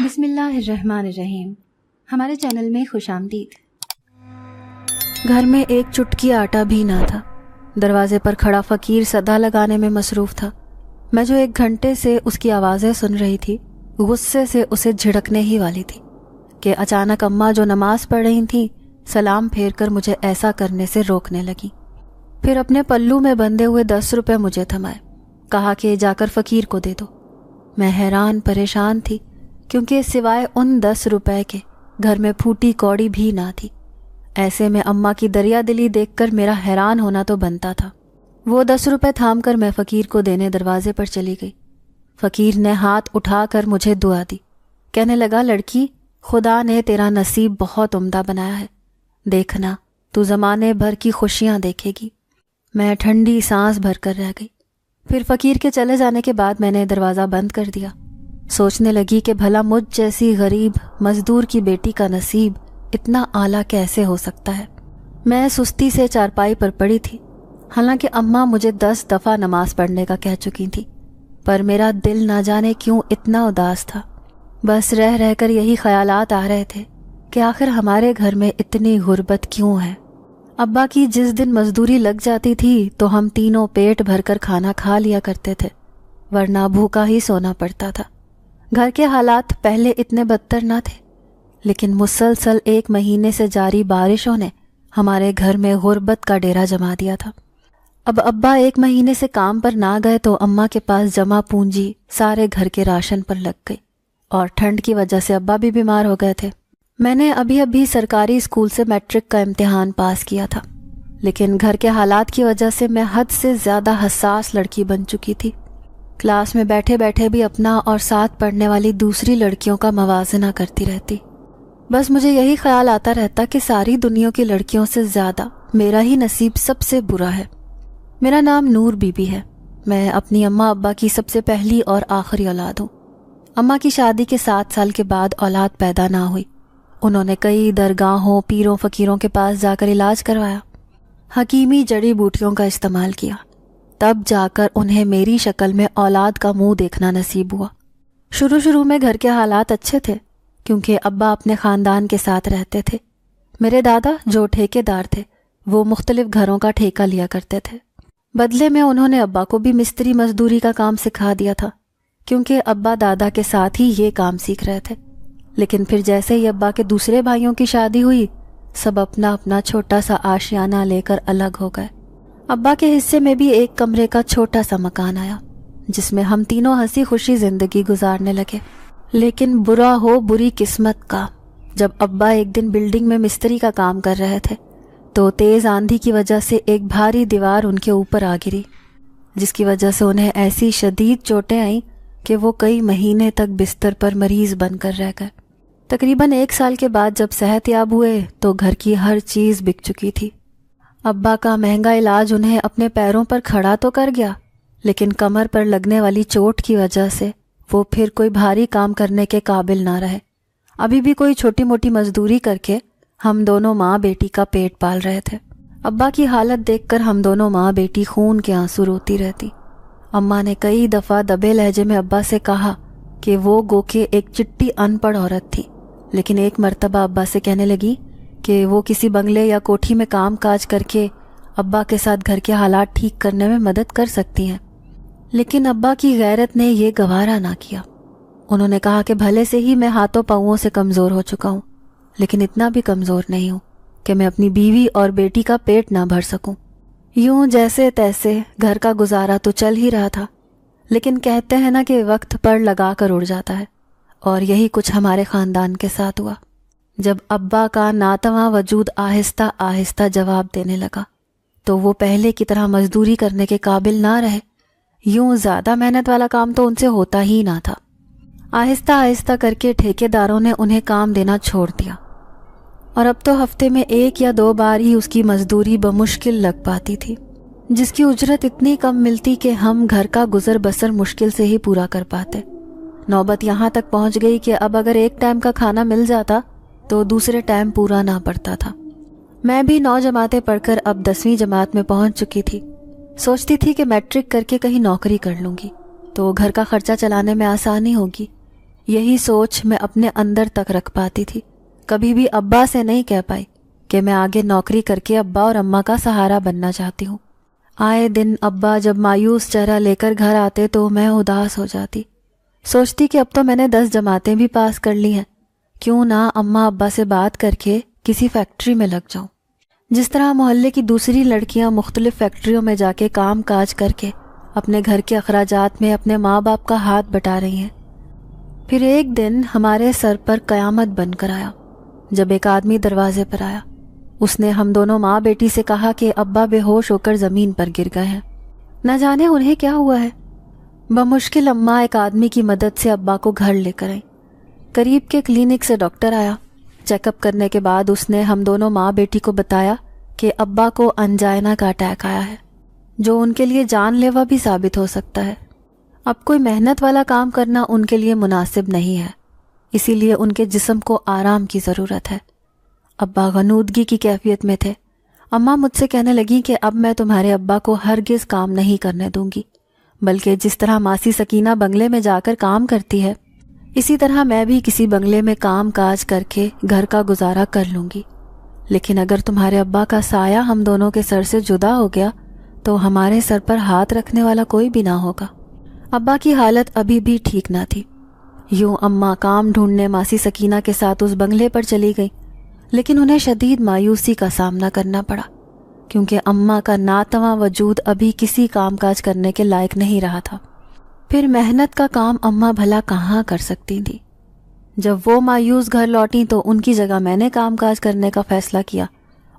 بسم اللہ الرحمن الرحیم. ہمارے چینل میں خوش آمدید. گھر میں ایک چٹکی آٹا بھی نہ تھا. دروازے پر کھڑا فقیر صدا لگانے میں مصروف تھا. میں جو 1 گھنٹے سے اس کی آوازیں سن رہی تھی غصے سے اسے جھڑکنے ہی والی تھی کہ اچانک اماں جو نماز پڑھ رہی تھیں سلام پھیر کر مجھے ایسا کرنے سے روکنے لگی. پھر اپنے پلو میں بندھے ہوئے 10 روپے مجھے تھمائے. کہا کہ جا کر فقیر کو دے دو. میں حیران پریشان تھی کیونکہ سوائے ان 10 روپے کے گھر میں پھوٹی کوڑی بھی نہ تھی. ایسے میں اماں کی دریا دلی دیکھ کر میرا حیران ہونا تو بنتا تھا. وہ 10 روپے تھام کر میں فقیر کو دینے دروازے پر چلی گئی. فقیر نے ہاتھ اٹھا کر مجھے دعا دی. کہنے لگا لڑکی خدا نے تیرا نصیب بہت عمدہ بنایا ہے. دیکھنا تو زمانے بھر کی خوشیاں دیکھے گی. میں ٹھنڈی سانس بھر کر رہ گئی. پھر فقیر کے چلے جانے کے بعد میں نے دروازہ بند کر دیا. سوچنے لگی کہ بھلا مجھ جیسی غریب مزدور کی بیٹی کا نصیب اتنا اعلیٰ کیسے ہو سکتا ہے. میں سستی سے چارپائی پر پڑی تھی. حالانکہ اماں مجھے 10 دفعہ نماز پڑھنے کا کہہ چکی تھی پر میرا دل نہ جانے کیوں اتنا اداس تھا. بس رہ رہ کر یہی خیالات آ رہے تھے کہ آخر ہمارے گھر میں اتنی غربت کیوں ہے. ابا کی جس دن مزدوری لگ جاتی تھی تو ہم تینوں پیٹ بھر کر کھانا کھا لیا کرتے تھے ورنہ بھوکا ہی سونا پڑتا تھا. گھر کے حالات پہلے اتنے بدتر نہ تھے لیکن مسلسل 1 مہینے سے جاری بارشوں نے ہمارے گھر میں غربت کا ڈیرا جما دیا تھا. اب ابا 1 مہینے سے کام پر نہ گئے تو اماں کے پاس جمع پونجی سارے گھر کے راشن پر لگ گئی اور ٹھنڈ کی وجہ سے ابا بھی بیمار ہو گئے تھے. میں نے ابھی سرکاری اسکول سے میٹرک کا امتحان پاس کیا تھا لیکن گھر کے حالات کی وجہ سے میں حد سے زیادہ حساس لڑکی بن چکی تھی. کلاس میں بیٹھے بیٹھے بھی اپنا اور ساتھ پڑھنے والی دوسری لڑکیوں کا موازنہ کرتی رہتی. بس مجھے یہی خیال آتا رہتا کہ ساری دنیا کی لڑکیوں سے زیادہ میرا ہی نصیب سب سے برا ہے. میرا نام نور بی بی ہے. میں اپنی اماں ابا کی سب سے پہلی اور آخری اولاد ہوں. اماں کی شادی کے 7 سال کے بعد اولاد پیدا نہ ہوئی. انہوں نے کئی درگاہوں پیروں فقیروں کے پاس جا کر علاج کروایا. حکیمی جڑی بوٹیوں کا استعمال کیا. تب جا کر انہیں میری شکل میں اولاد کا منہ دیکھنا نصیب ہوا. شروع میں گھر کے حالات اچھے تھے کیونکہ ابا اپنے خاندان کے ساتھ رہتے تھے. میرے دادا جو ٹھیکیدار تھے وہ مختلف گھروں کا ٹھیکہ لیا کرتے تھے. بدلے میں انہوں نے ابا کو بھی مستری مزدوری کا کام سکھا دیا تھا کیونکہ ابا دادا کے ساتھ ہی یہ کام سیکھ رہے تھے. لیکن پھر جیسے ہی ابا کے دوسرے بھائیوں کی شادی ہوئی سب اپنا اپنا چھوٹا سا آشیانہ لے کر الگ ہو گئے. ابا کے حصے میں بھی ایک کمرے کا چھوٹا سا مکان آیا جس میں ہم تینوں ہنسی خوشی زندگی گزارنے لگے. لیکن برا ہو بری قسمت کا جب ابا ایک دن بلڈنگ میں مستری کا کام کر رہے تھے تو تیز آندھی کی وجہ سے ایک بھاری دیوار ان کے اوپر آ گری جس کی وجہ سے انہیں ایسی شدید چوٹیں آئیں کہ وہ کئی مہینے تک بستر پر مریض بن کر رہ گئے. تقریباً 1 سال کے بعد جب صحت یاب ہوئے تو گھر کی ہر چیز بک چکی تھی. ابا کا مہنگا علاج انہیں اپنے پیروں پر کھڑا تو کر گیا لیکن کمر پر لگنے والی چوٹ کی وجہ سے وہ پھر کوئی بھاری کام کرنے کے قابل نہ رہے. ابھی بھی کوئی چھوٹی موٹی مزدوری کر کے ہم دونوں ماں بیٹی کا پیٹ پال رہے تھے. ابا کی حالت دیکھ کر ہم دونوں ماں بیٹی خون کے آنسو روتی رہتی. اماں نے کئی دفعہ دبے لہجے میں ابا سے کہا کہ وہ گو کے ایک چٹی ان پڑھ عورت تھی لیکن ایک مرتبہ ابا سے کہنے لگی کہ وہ کسی بنگلے یا کوٹھی میں کام کاج کر کے ابا کے ساتھ گھر کے حالات ٹھیک کرنے میں مدد کر سکتی ہیں. لیکن ابا کی غیرت نے یہ گوارا نہ کیا. انہوں نے کہا کہ بھلے سے ہی میں ہاتھوں پاؤں سے کمزور ہو چکا ہوں لیکن اتنا بھی کمزور نہیں ہوں کہ میں اپنی بیوی اور بیٹی کا پیٹ نہ بھر سکوں. یوں جیسے تیسے گھر کا گزارا تو چل ہی رہا تھا لیکن کہتے ہیں نا کہ وقت پر لگا کر اڑ جاتا ہے اور یہی کچھ ہمارے خاندان کے ساتھ ہوا. جب ابا کا ناتواں وجود آہستہ آہستہ جواب دینے لگا تو وہ پہلے کی طرح مزدوری کرنے کے قابل نہ رہے. یوں زیادہ محنت والا کام تو ان سے ہوتا ہی نہ تھا. آہستہ آہستہ کر کے ٹھیکیداروں نے انہیں کام دینا چھوڑ دیا اور اب تو ہفتے میں 1 یا 2 بار ہی اس کی مزدوری بمشکل لگ پاتی تھی جس کی اجرت اتنی کم ملتی کہ ہم گھر کا گزر بسر مشکل سے ہی پورا کر پاتے. نوبت یہاں تک پہنچ گئی کہ اب اگر ایک ٹائم کا کھانا مل جاتا تو دوسرے ٹائم پورا نہ پڑتا تھا. میں بھی 9 جماعتیں پڑھ کر اب 10ویں جماعت میں پہنچ چکی تھی. سوچتی تھی کہ میٹرک کر کے کہیں نوکری کر لوں گی تو گھر کا خرچہ چلانے میں آسانی ہوگی. یہی سوچ میں اپنے اندر تک رکھ پاتی تھی، کبھی بھی ابا سے نہیں کہہ پائی کہ میں آگے نوکری کر کے ابا اور اماں کا سہارا بننا چاہتی ہوں۔ آئے دن ابا جب مایوس چہرہ لے کر گھر آتے تو میں اداس ہو جاتی، سوچتی کہ اب تو میں نے 10 جماعتیں بھی پاس کر لی ہیں، کیوں نہ اماں ابا سے بات کر کے کسی فیکٹری میں لگ جاؤں، جس طرح محلے کی دوسری لڑکیاں مختلف فیکٹریوں میں جا کے کام کاج کر کے اپنے گھر کے اخراجات میں اپنے ماں باپ کا ہاتھ بٹا رہی ہیں۔ پھر ایک دن ہمارے سر پر قیامت بن کر آیا جب ایک آدمی دروازے پر آیا۔ اس نے ہم دونوں ماں بیٹی سے کہا کہ ابا بے ہوش ہو کر زمین پر گر گئے ہیں، نہ جانے انہیں کیا ہوا ہے۔ بمشکل اماں ایک آدمی کی مدد سے ابا کو گھر لے کر آئیں۔ قریب کے کلینک سے ڈاکٹر آیا، چیک اپ کرنے کے بعد اس نے ہم دونوں ماں بیٹی کو بتایا کہ ابا کو انجائنا کا اٹیک آیا ہے، جو ان کے لیے جان لیوا بھی ثابت ہو سکتا ہے۔ اب کوئی محنت والا کام کرنا ان کے لیے مناسب نہیں ہے، اسی لیے ان کے جسم کو آرام کی ضرورت ہے۔ ابا غنودگی کی کیفیت میں تھے۔ اماں مجھ سے کہنے لگی کہ اب میں تمہارے ابا کو ہرگز کام نہیں کرنے دوں گی، بلکہ جس طرح ماسی سکینہ بنگلے میں جا کر کام کرتی ہے، اسی طرح میں بھی کسی بنگلے میں کام کاج کر کے گھر کا گزارا کر لوں گی، لیکن اگر تمہارے ابا کا سایہ ہم دونوں کے سر سے جدا ہو گیا تو ہمارے سر پر ہاتھ رکھنے والا کوئی بھی نہ ہوگا۔ ابا کی حالت ابھی بھی ٹھیک نہ تھی۔ یوں اماں کام ڈھونڈنے ماسی سکینہ کے ساتھ اس بنگلے پر چلی گئی، لیکن انہیں شدید مایوسی کا سامنا کرنا پڑا، کیونکہ اماں کا ناتواں وجود ابھی کسی کام کاج کرنے کے لائق نہیں رہا تھا۔ پھر محنت کا کام اماں بھلا کہاں کر سکتی تھی؟ جب وہ مایوس گھر لوٹیں تو ان کی جگہ میں نے کام کاج کرنے کا فیصلہ کیا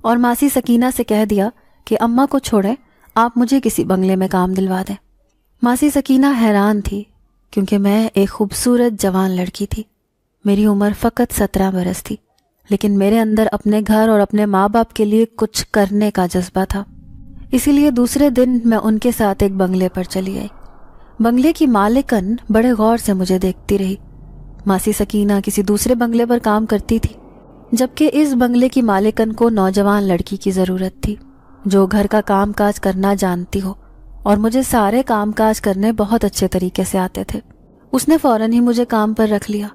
اور ماسی سکینہ سے کہہ دیا کہ اماں کو چھوڑیں، آپ مجھے کسی بنگلے میں کام دلوا دیں۔ ماسی سکینہ حیران تھی، کیونکہ میں ایک خوبصورت جوان لڑکی تھی، میری عمر فقط 17 برس تھی، لیکن میرے اندر اپنے گھر اور اپنے ماں باپ کے لیے کچھ کرنے کا جذبہ تھا۔ اسی لیے دوسرے دن میں ان کے ساتھ ایک بنگلے پر چلی آئی۔ بنگلے کی مالکن بڑے غور سے مجھے دیکھتی رہی۔ ماسی سکینہ کسی دوسرے بنگلے پر کام کرتی تھی، جبکہ اس بنگلے کی مالکن کو نوجوان لڑکی کی ضرورت تھی جو گھر کا کام کاج کرنا جانتی ہو، اور مجھے سارے کام کاج کرنے بہت اچھے طریقے سے آتے تھے۔ اس نے فوراً ہی مجھے کام پر رکھ لیا۔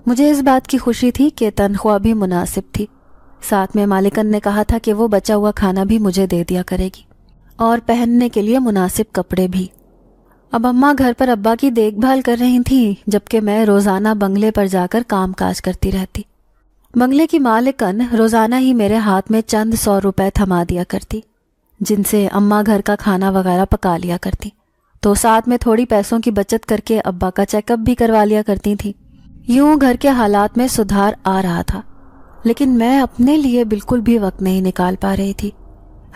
مجھے اس بات کی خوشی تھی کہ تنخواہ بھی مناسب تھی، ساتھ میں مالکن نے کہا تھا کہ وہ بچا ہوا کھانا بھی مجھے دے دیا کرے گی اور پہننے کے لیے مناسب کپڑے بھی۔ اب اماں گھر پر ابا کی دیکھ بھال کر رہی تھیں، جبکہ میں روزانہ بنگلے پر جا کر کام کاج کرتی رہتی۔ بنگلے کی مالکن روزانہ ہی میرے ہاتھ میں چند 100 روپے تھما دیا کرتی، جن سے اماں گھر کا کھانا وغیرہ پکا لیا کرتی، تو ساتھ میں تھوڑی پیسوں کی بچت کر کے ابا کا چیک اپ بھی کروا لیا کرتی تھیں۔ یوں گھر کے حالات میں سدھار آ رہا تھا، لیکن میں اپنے لیے بالکل بھی وقت نہیں نکال پا رہی تھی۔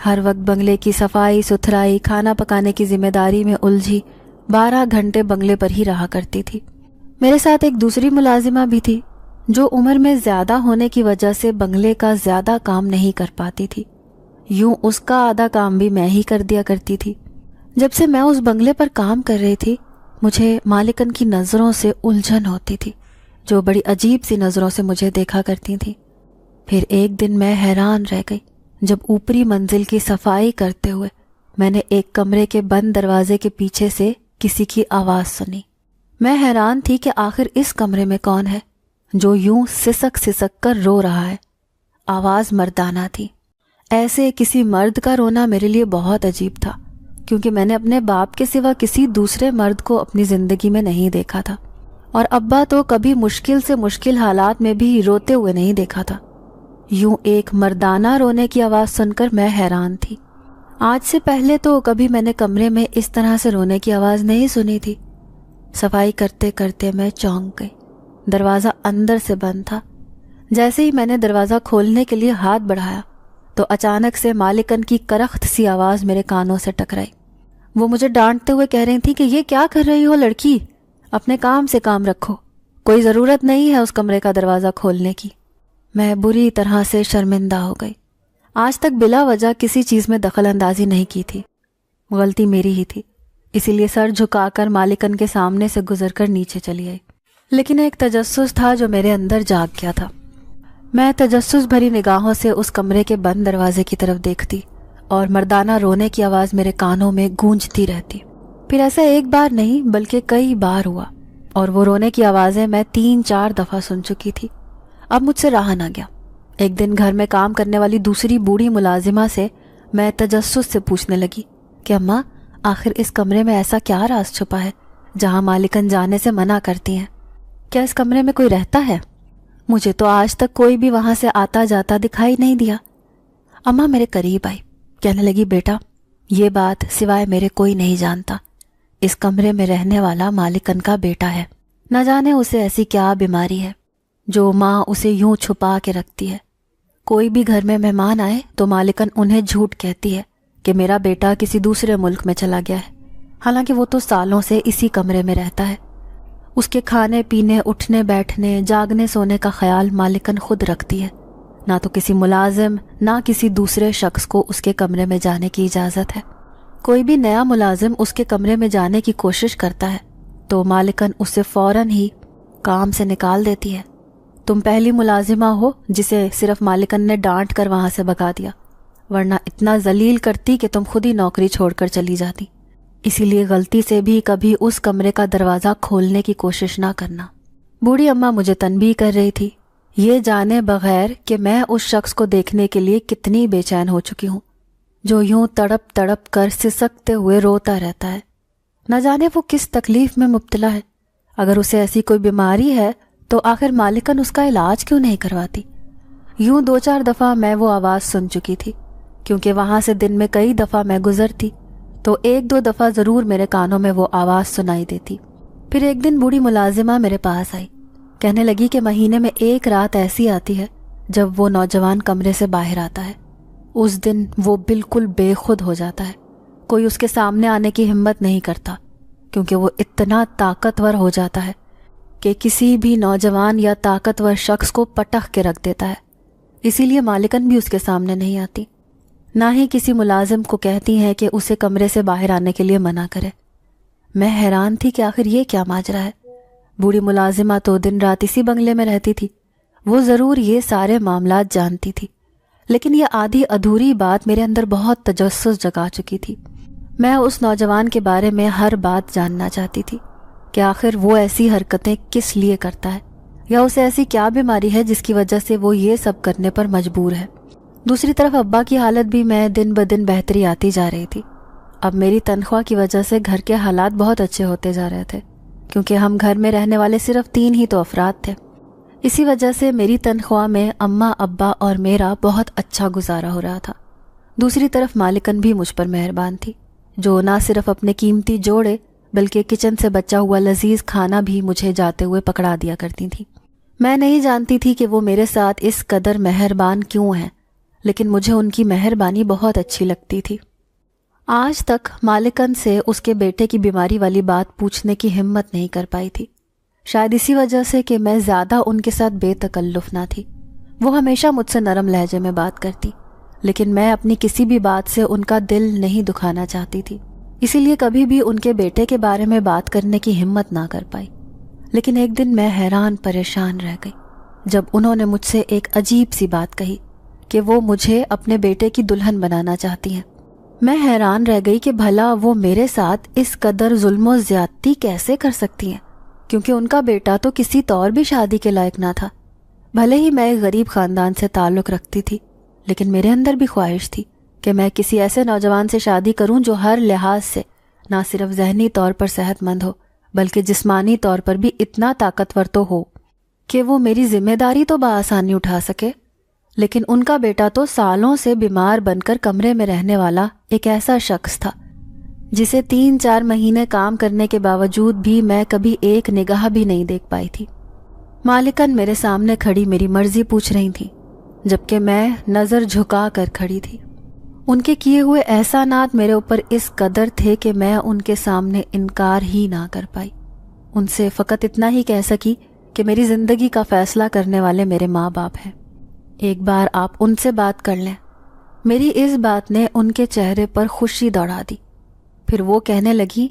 ہر وقت بنگلے کی صفائی ستھرائی، کھانا پکانے کی ذمہ داری میں الجھی 12 گھنٹے بنگلے پر ہی رہا کرتی تھی۔ میرے ساتھ ایک دوسری ملازمہ بھی تھی جو عمر میں زیادہ ہونے کی وجہ سے بنگلے کا زیادہ کام نہیں کر پاتی تھی، یوں اس کا آدھا کام بھی میں ہی کر دیا کرتی تھی۔ جب سے میں اس بنگلے پر کام کر رہی تھی، مجھے مالکن کی نظروں سے الجھن ہوتی تھی، جو بڑی عجیب سی نظروں سے مجھے دیکھا کرتی تھیں۔ پھر ایک دن میں حیران رہ گئی جب اوپری منزل کی صفائی کرتے ہوئے میں نے ایک کمرے کے بند دروازے کے پیچھے سے کسی کی آواز سنی۔ میں حیران تھی کہ آخر اس کمرے میں کون ہے جو یوں سسک سسک کر رو رہا ہے۔ آواز مردانہ تھی۔ ایسے کسی مرد کا رونا میرے لیے بہت عجیب تھا، کیونکہ میں نے اپنے باپ کے سوا کسی دوسرے مرد کو اپنی زندگی میں نہیں دیکھا تھا، اور ابا تو کبھی مشکل سے مشکل حالات میں بھی روتے ہوئے نہیں دیکھا تھا۔ یوں ایک مردانہ رونے کی آواز سن کر میں حیران تھی۔ آج سے پہلے تو کبھی میں نے کمرے میں اس طرح سے رونے کی آواز نہیں سنی تھی۔ صفائی کرتے کرتے میں چونک گئی۔ دروازہ اندر سے بند تھا۔ جیسے ہی میں نے دروازہ کھولنے کے لیے ہاتھ بڑھایا تو اچانک سے مالکن کی کرخت سی آواز میرے کانوں سے ٹکرائی۔ وہ مجھے ڈانٹتے ہوئے کہہ رہی تھی کہ یہ کیا کر رہی ہو لڑکی، اپنے کام سے کام رکھو، کوئی ضرورت نہیں ہے اس کمرے کا دروازہ کھولنے کی۔ میں بری طرح سے شرمندہ ہو گئی۔ آج تک بلا وجہ کسی چیز میں دخل اندازی نہیں کی تھی، غلطی میری ہی تھی، اسی لیے سر جھکا کر مالکن کے سامنے سے گزر کر نیچے چلی آئی۔ لیکن ایک تجسس تھا جو میرے اندر جاگ گیا تھا۔ میں تجسس بھری نگاہوں سے اس کمرے کے بند دروازے کی طرف دیکھتی اور مردانہ رونے کی آواز میرے کانوں میں گونجتی رہتی۔ پھر ایسا ایک بار نہیں بلکہ کئی بار ہوا اور وہ رونے کی آوازیں میں 3-4 دفعہ سن چکی تھی۔ اب مجھ سے رہا نہ گیا۔ ایک دن گھر میں کام کرنے والی دوسری بوڑھی ملازمہ سے میں تجسس سے پوچھنے لگی کہ اماں، آخر اس کمرے میں ایسا کیا راز چھپا ہے جہاں مالکن جانے سے منع کرتی ہیں؟ کیا اس کمرے میں کوئی رہتا ہے؟ مجھے تو آج تک کوئی بھی وہاں سے آتا جاتا دکھائی نہیں دیا۔ اماں میرے قریب آئی، کہنے لگی بیٹا، یہ بات سوائے میرے کوئی نہیں جانتا، اس کمرے میں رہنے والا مالکن کا بیٹا ہے۔ نہ جانے اسے ایسی کیا بیماری ہے جو ماں اسے یوں چھپا کے رکھتی ہے۔ کوئی بھی گھر میں مہمان آئے تو مالکن انہیں جھوٹ کہتی ہے کہ میرا بیٹا کسی دوسرے ملک میں چلا گیا ہے، حالانکہ وہ تو سالوں سے اسی کمرے میں رہتا ہے۔ اس کے کھانے پینے، اٹھنے بیٹھنے، جاگنے سونے کا خیال مالکن خود رکھتی ہے۔ نہ تو کسی ملازم نہ کسی دوسرے شخص کو اس کے کمرے میں جانے کی اجازت ہے۔ کوئی بھی نیا ملازم اس کے کمرے میں جانے کی کوشش کرتا ہے تو مالکن اسے فوراً ہی کام سے نکال دیتی ہے۔ تم پہلی ملازمہ ہو جسے صرف مالکن نے ڈانٹ کر وہاں سے بھگا دیا، ورنہ اتنا ذلیل کرتی کہ تم خود ہی نوکری چھوڑ کر چلی جاتی۔ اسی لیے غلطی سے بھی کبھی اس کمرے کا دروازہ کھولنے کی کوشش نہ کرنا۔ بوڑھی اماں مجھے تنبیہ کر رہی تھی، یہ جانے بغیر کہ میں اس شخص کو دیکھنے کے لیے کتنی بے چین ہو چکی ہوں جو یوں تڑپ تڑپ کر سسکتے ہوئے روتا رہتا ہے۔ نہ جانے وہ کس تکلیف میں مبتلا ہے۔ اگر اسے ایسی کوئی بیماری ہے تو آخر مالکن اس کا علاج کیوں نہیں کرواتی؟ یوں 2-4 دفعہ میں وہ آواز سن چکی تھی، کیونکہ وہاں سے دن میں کئی دفعہ میں گزرتی تو 1-2 دفعہ ضرور میرے کانوں میں وہ آواز سنائی دیتی۔ پھر ایک دن بوڑھی ملازمہ میرے پاس آئی، کہنے لگی کہ مہینے میں ایک رات ایسی آتی ہے جب وہ نوجوان کمرے سے باہر آتا ہے۔ اس دن وہ بالکل بے خود ہو جاتا ہے، کوئی اس کے سامنے آنے کی ہمت نہیں کرتا، کیونکہ وہ اتنا طاقتور ہو جاتا ہے کہ کسی بھی نوجوان یا طاقتور شخص کو پٹخ کے رکھ دیتا ہے۔ اسی لیے مالکن بھی اس کے سامنے نہیں آتی، نہ ہی کسی ملازم کو کہتی ہیں کہ اسے کمرے سے باہر آنے کے لیے منع کرے۔ میں حیران تھی کہ آخر یہ کیا ماجرا ہے۔ بوڑھی ملازمہ تو دن رات اسی بنگلے میں رہتی تھی، وہ ضرور یہ سارے معاملات جانتی تھی، لیکن یہ آدھی ادھوری بات میرے اندر بہت تجسس جگا چکی تھی۔ میں اس نوجوان کے بارے میں ہر بات جاننا چاہتی تھی کہ آخر وہ ایسی حرکتیں کس لیے کرتا ہے، یا اسے ایسی کیا بیماری ہے جس کی وجہ سے وہ یہ سب کرنے پر مجبور ہے۔ دوسری طرف ابا کی حالت بھی میں دن بدن بہتری آتی جا رہی تھی۔ اب میری تنخواہ کی وجہ سے گھر کے حالات بہت اچھے ہوتے جا رہے تھے، کیونکہ ہم گھر میں رہنے والے صرف 3 ہی تو افراد تھے۔ اسی وجہ سے میری تنخواہ میں اماں، ابا اور میرا بہت اچھا گزارا ہو رہا تھا۔ دوسری طرف مالکن بھی مجھ پر مہربان تھی، جو نہ صرف اپنے قیمتی جوڑے بلکہ کچن سے بچا ہوا لذیذ کھانا بھی مجھے جاتے ہوئے پکڑا دیا کرتی تھی۔ میں نہیں جانتی تھی کہ وہ میرے ساتھ اس قدر مہربان کیوں ہیں، لیکن مجھے ان کی مہربانی بہت اچھی لگتی تھی۔ آج تک مالکن سے اس کے بیٹے کی بیماری والی بات پوچھنے کی ہمت نہیں کر پائی تھی، شاید اسی وجہ سے کہ میں زیادہ ان کے ساتھ بے تکلف نہ تھی۔ وہ ہمیشہ مجھ سے نرم لہجے میں بات کرتی، لیکن میں اپنی کسی بھی بات سے ان کا دل نہیں دکھانا چاہتی تھی، اسی لیے کبھی بھی ان کے بیٹے کے بارے میں بات کرنے کی ہمت نہ کر پائی۔ لیکن ایک دن میں حیران پریشان رہ گئی جب انہوں نے مجھ سے ایک عجیب سی بات کہی کہ وہ مجھے اپنے بیٹے کی دلہن بنانا چاہتی ہیں۔ میں حیران رہ گئی کہ بھلا وہ میرے ساتھ اس قدر ظلم و زیادتی کیسے کر سکتی ہیں، کیونکہ ان کا بیٹا تو کسی طور بھی شادی کے لائق نہ تھا۔ بھلے ہی میں ایک غریب خاندان سے تعلق رکھتی تھی، لیکن میرے اندر بھی خواہش تھی کہ میں کسی ایسے نوجوان سے شادی کروں جو ہر لحاظ سے نہ صرف ذہنی طور پر صحت مند ہو بلکہ جسمانی طور پر بھی اتنا طاقتور تو ہو کہ وہ میری ذمہ داری تو بآسانی اٹھا سکے۔ لیکن ان کا بیٹا تو سالوں سے بیمار بن کر کمرے میں رہنے والا ایک ایسا شخص تھا جسے 3-4 مہینے کام کرنے کے باوجود بھی میں کبھی ایک نگاہ بھی نہیں دیکھ پائی تھی۔ مالکن میرے سامنے کھڑی میری مرضی پوچھ رہی تھی، جبکہ میں نظر جھکا کر کھڑی تھی۔ ان کے کیے ہوئے احسانات میرے اوپر اس قدر تھے کہ میں ان کے سامنے انکار ہی نہ کر پائی۔ ان سے فقط اتنا ہی کہہ سکی کہ میری زندگی کا فیصلہ کرنے والے میرے ماں باپ ہیں، ایک بار آپ ان سے بات کر لیں۔ میری اس بات نے ان کے چہرے پر خوشی دوڑا دی۔ پھر وہ کہنے لگی،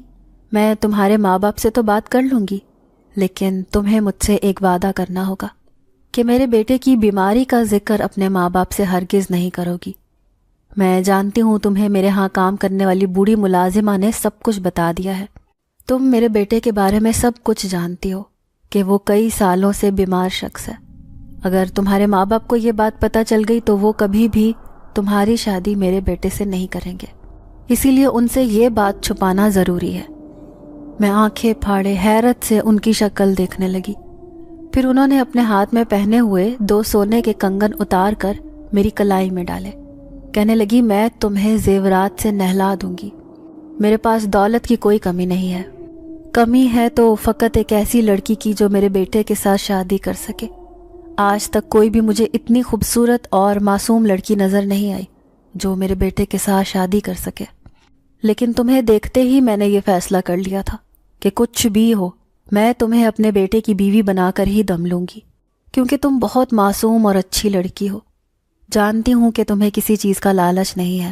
میں تمہارے ماں باپ سے تو بات کر لوں گی، لیکن تمہیں مجھ سے ایک وعدہ کرنا ہوگا کہ میرے بیٹے کی بیماری کا ذکر اپنے ماں باپ سے ہرگز نہیں کرو گی۔ میں جانتی ہوں تمہیں میرے ہاں کام کرنے والی بوڑھی ملازمہ نے سب کچھ بتا دیا ہے، تم میرے بیٹے کے بارے میں سب کچھ جانتی ہو کہ وہ کئی سالوں سے بیمار شخص ہے. اگر تمہارے ماں باپ کو یہ بات پتہ چل گئی تو وہ کبھی بھی تمہاری شادی میرے بیٹے سے نہیں کریں گے. اسی لیے ان سے یہ بات چھپانا ضروری ہے. میں آنکھیں پھاڑے حیرت سے ان کی شکل دیکھنے لگی. پھر انہوں نے اپنے ہاتھ میں پہنے ہوئے 2 سونے کے کنگن اتار کر میری کلائی میں ڈالے. کہنے لگی میں تمہیں زیورات سے نہلا دوں گی. میرے پاس دولت کی کوئی کمی نہیں ہے. کمی ہے تو فقط ایک ایسی لڑکی کی جو میرے بیٹے کے ساتھ شادی کر سکے. آج تک کوئی بھی مجھے اتنی خوبصورت اور معصوم لڑکی نظر نہیں آئی جو میرے بیٹے کے ساتھ شادی کر سکے. لیکن تمہیں دیکھتے ہی میں نے یہ فیصلہ کر لیا تھا کہ کچھ بھی ہو میں تمہیں اپنے بیٹے کی بیوی بنا کر ہی دم لوں گی، کیونکہ تم بہت معصوم اور اچھی لڑکی ہو. جانتی ہوں کہ تمہیں کسی چیز کا لالچ نہیں ہے.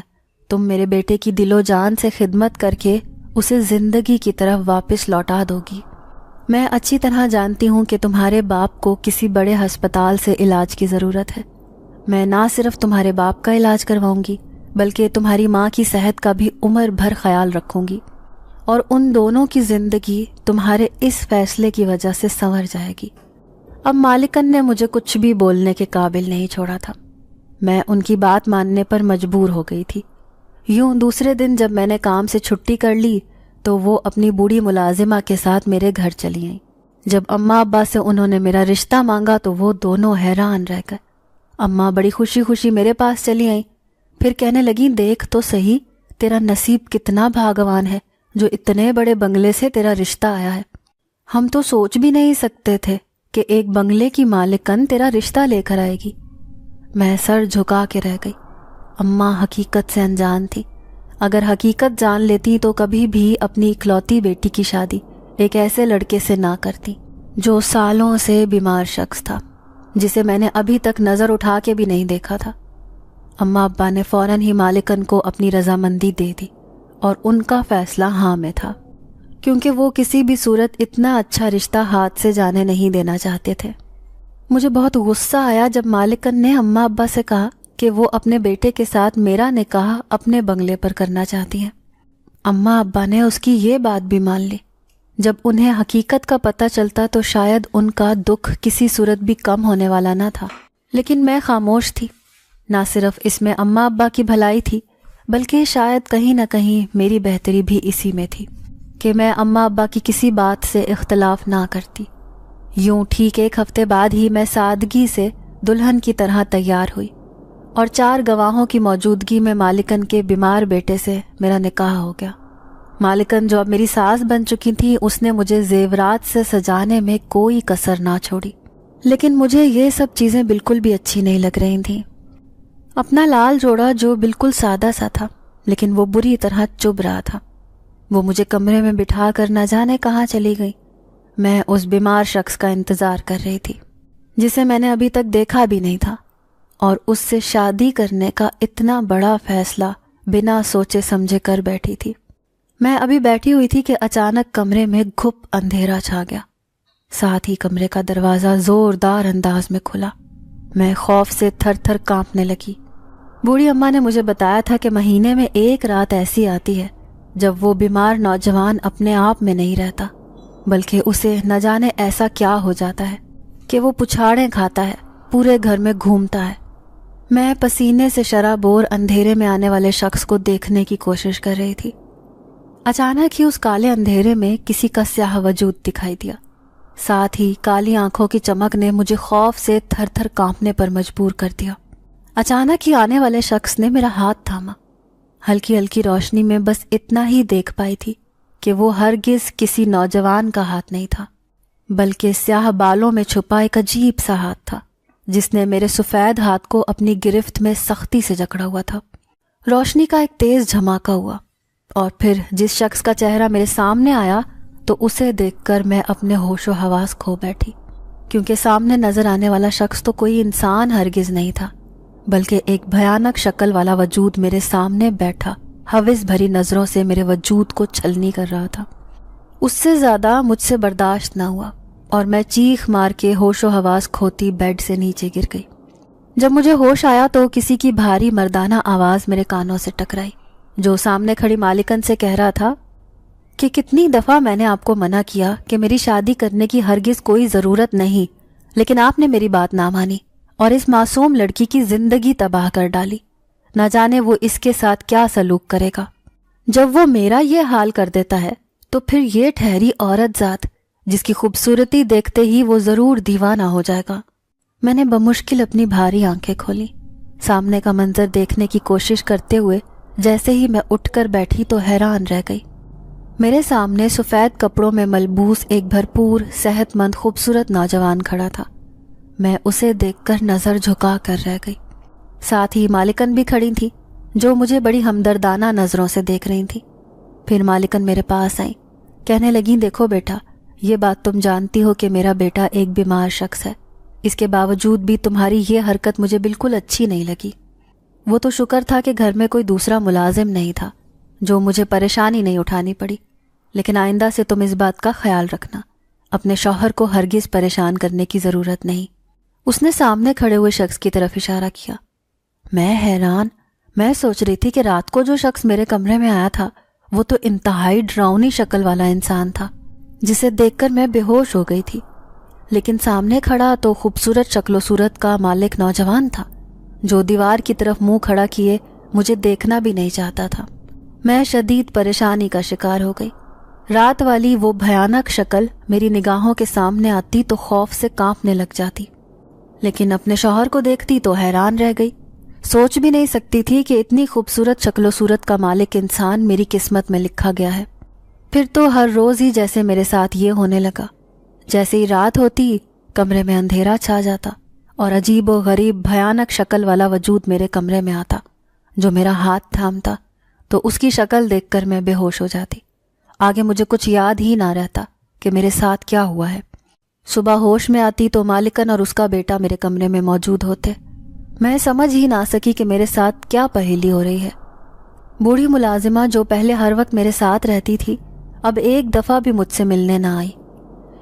تم میرے بیٹے کی دل و جان سے خدمت کر کے اسے زندگی کی طرف واپس لوٹا دو گی. میں اچھی طرح جانتی ہوں کہ تمہارے باپ کو کسی بڑے ہسپتال سے علاج کی ضرورت ہے. میں نہ صرف تمہارے باپ کا علاج کرواؤں گی بلکہ تمہاری ماں کی صحت کا بھی عمر بھر خیال رکھوں گی، اور ان دونوں کی زندگی تمہارے اس فیصلے کی وجہ سے سنور جائے گی. اب مالکن نے مجھے کچھ بھی بولنے کے قابل نہیں چھوڑا تھا. میں ان کی بات ماننے پر مجبور ہو گئی تھی. یوں دوسرے دن جب میں نے کام سے چھٹی کر لی تو وہ اپنی بوڑھی ملازمہ کے ساتھ میرے گھر چلی آئیں. جب اماں ابا سے انہوں نے میرا رشتہ مانگا تو وہ دونوں حیران رہ گئے. اماں بڑی خوشی خوشی میرے پاس چلی آئیں. پھر کہنے لگیں دیکھ تو صحیح تیرا نصیب کتنا بھاگوان ہے جو اتنے بڑے بنگلے سے تیرا رشتہ آیا ہے. ہم تو سوچ بھی نہیں سکتے تھے کہ ایک بنگلے کی مالکن تیرا رشتہ لے کر آئے گی. میں سر جھکا کے رہ گئی. اماں حقیقت سے انجان تھی. اگر حقیقت جان لیتی تو کبھی بھی اپنی اکلوتی بیٹی کی شادی ایک ایسے لڑکے سے نہ کرتی جو سالوں سے بیمار شخص تھا، جسے میں نے ابھی تک نظر اٹھا کے بھی نہیں دیکھا تھا. اماں ابا نے فوراً ہی مالکن کو اپنی رضامندی دے دی اور ان کا فیصلہ ہاں میں تھا، کیونکہ وہ کسی بھی صورت اتنا اچھا رشتہ ہاتھ سے جانے نہیں دینا چاہتے تھے. مجھے بہت غصہ آیا جب مالکن نے اماں ابا سے کہا کہ وہ اپنے بیٹے کے ساتھ میرا نکاح اپنے بنگلے پر کرنا چاہتی ہیں. اماں ابا نے اس کی یہ بات بھی مان لی. جب انہیں حقیقت کا پتہ چلتا تو شاید ان کا دکھ کسی صورت بھی کم ہونے والا نہ تھا. لیکن میں خاموش تھی. نہ صرف اس میں اماں ابا کی بھلائی تھی بلکہ شاید کہیں نہ کہیں میری بہتری بھی اسی میں تھی کہ میں اماں ابا کی کسی بات سے اختلاف نہ کرتی. یوں ٹھیک 1 ہفتے بعد ہی میں سادگی سے دلہن کی طرح تیار ہوئی اور 4 گواہوں کی موجودگی میں مالکن کے بیمار بیٹے سے میرا نکاح ہو گیا. مالکن جو اب میری ساس بن چکی تھی اس نے مجھے زیورات سے سجانے میں کوئی کسر نہ چھوڑی. لیکن مجھے یہ سب چیزیں بالکل بھی اچھی نہیں لگ رہی تھیں. اپنا لال جوڑا جو بالکل سادہ سا تھا لیکن وہ بری طرح چبھ رہا تھا، وہ مجھے کمرے میں بٹھا کر نہ جانے کہاں چلی گئی. میں اس بیمار شخص کا انتظار کر رہی تھی جسے میں نے ابھی تک دیکھا بھی نہیں تھا، اور اس سے شادی کرنے کا اتنا بڑا فیصلہ بنا سوچے سمجھے کر بیٹھی تھی. میں ابھی بیٹھی ہوئی تھی کہ اچانک کمرے میں گھپ اندھیرا چھا گیا. ساتھ ہی کمرے کا دروازہ زوردار انداز میں کھلا. میں خوف سے تھر تھر کانپنے لگی. بوڑھی اماں نے مجھے بتایا تھا کہ مہینے میں 1 رات ایسی آتی ہے جب وہ بیمار نوجوان اپنے آپ میں نہیں رہتا بلکہ اسے نہ جانے ایسا کیا ہو جاتا ہے کہ وہ پچھاڑیں کھاتا ہے، پورے گھر میں گھومتا ہے. میں پسینے سے شرابور اندھیرے میں آنے والے شخص کو دیکھنے کی کوشش کر رہی تھی. اچانک ہی اس کالے اندھیرے میں کسی کا سیاہ وجود دکھائی دیا. ساتھ ہی کالی آنکھوں کی چمک نے مجھے خوف سے تھر تھر کانپنے پر مجبور کر دیا. اچانک ہی آنے والے شخص نے میرا ہاتھ تھاما. ہلکی ہلکی روشنی میں بس اتنا ہی دیکھ پائی تھی کہ وہ ہرگز کسی نوجوان کا ہاتھ نہیں تھا بلکہ سیاہ بالوں میں چھپا ایک عجیب سا ہاتھ تھا جس نے میرے سفید ہاتھ کو اپنی گرفت میں سختی سے جکڑا ہوا تھا. روشنی کا ایک تیز جھماکا ہوا اور پھر جس شخص کا چہرہ میرے سامنے آیا تو اسے دیکھ کر میں اپنے ہوش و حواس کھو بیٹھی، کیونکہ سامنے نظر آنے والا شخص تو کوئی انسان ہرگز نہیں تھا بلکہ ایک بھیانک شکل والا وجود میرے سامنے بیٹھا ہوس بھری نظروں سے میرے وجود کو چھلنی کر رہا تھا. اس سے زیادہ مجھ سے برداشت نہ ہوا اور میں چیخ مار کے ہوش و حواس کھوتی بیڈ سے نیچے گر گئی. جب مجھے ہوش آیا تو کسی کی بھاری مردانہ آواز میرے کانوں سے ٹکرائی جو سامنے کھڑی مالکن سے کہہ رہا تھا، کہ کتنی دفعہ میں نے آپ کو منع کیا کہ میری شادی کرنے کی ہرگز کوئی ضرورت نہیں، لیکن آپ نے میری بات نہ مانی اور اس معصوم لڑکی کی زندگی تباہ کر ڈالی۔ نہ جانے وہ اس کے ساتھ کیا سلوک کرے گا۔ جب وہ میرا یہ حال کر دیتا ہے تو پھر یہ ٹھہری عورت ذات جس کی خوبصورتی دیکھتے ہی وہ ضرور دیوانہ ہو جائے گا۔ میں نے بمشکل اپنی بھاری آنکھیں کھولی، سامنے کا منظر دیکھنے کی کوشش کرتے ہوئے جیسے ہی میں اٹھ کر بیٹھی تو حیران رہ گئی۔ میرے سامنے سفید کپڑوں میں ملبوس ایک بھرپور صحت مند خوبصورت نوجوان کھڑا تھا۔ میں اسے دیکھ کر نظر جھکا کر رہ گئی۔ ساتھ ہی مالکن بھی کھڑی تھی جو مجھے بڑی ہمدردانہ نظروں سے دیکھ رہی تھی۔ پھر مالکن میرے پاس آئیں، کہنے لگیں دیکھو بیٹا، یہ بات تم جانتی ہو کہ میرا بیٹا ایک بیمار شخص ہے، اس کے باوجود بھی تمہاری یہ حرکت مجھے بالکل اچھی نہیں لگی۔ وہ تو شکر تھا کہ گھر میں کوئی دوسرا ملازم نہیں تھا جو مجھے پریشانی نہیں اٹھانی پڑی، لیکن آئندہ سے تم اس بات کا خیال رکھنا، اپنے شوہر کو ہرگز پریشان کرنے کی ضرورت نہیں۔ اس نے سامنے کھڑے ہوئے شخص کی طرف اشارہ کیا۔ میں حیران، میں سوچ رہی تھی کہ رات کو جو شخص میرے کمرے میں آیا تھا وہ تو انتہائی ڈراؤنی شکل والا انسان تھا جسے دیکھ کر میں بے ہوش ہو گئی تھی، لیکن سامنے کھڑا تو خوبصورت شکل و صورت کا مالک نوجوان تھا جو دیوار کی طرف منہ کھڑا کیے مجھے دیکھنا بھی نہیں چاہتا تھا۔ میں شدید پریشانی کا شکار ہو گئی۔ رات والی وہ بھیانک شکل میری نگاہوں کے سامنے آتی تو خوف سے کانپنے لگ جاتی، لیکن اپنے شوہر کو دیکھتی تو حیران رہ گئی۔ سوچ بھی نہیں سکتی تھی کہ اتنی خوبصورت شکل و صورت کا مالک انسان میری قسمت میں لکھا گیا ہے۔ پھر تو ہر روز ہی جیسے میرے ساتھ یہ ہونے لگا، جیسے ہی رات ہوتی کمرے میں اندھیرا چھا جاتا اور عجیب و غریب بھیانک شکل والا وجود میرے کمرے میں آتا جو میرا ہاتھ تھامتا تو اس کی شکل دیکھ کر میں بے ہوش ہو جاتی۔ آگے مجھے کچھ یاد ہی نہ رہتا کہ میرے ساتھ کیا ہوا ہے۔ صبح ہوش میں آتی تو مالکن اور اس کا بیٹا میرے کمرے میں موجود ہوتے۔ میں سمجھ ہی نہ سکی کہ میرے ساتھ کیا پہیلی ہو رہی ہے۔ بوڑھی ملازمہ جو پہلے ہر وقت میرے ساتھ رہتی تھی اب ایک دفعہ بھی مجھ سے ملنے نہ آئی۔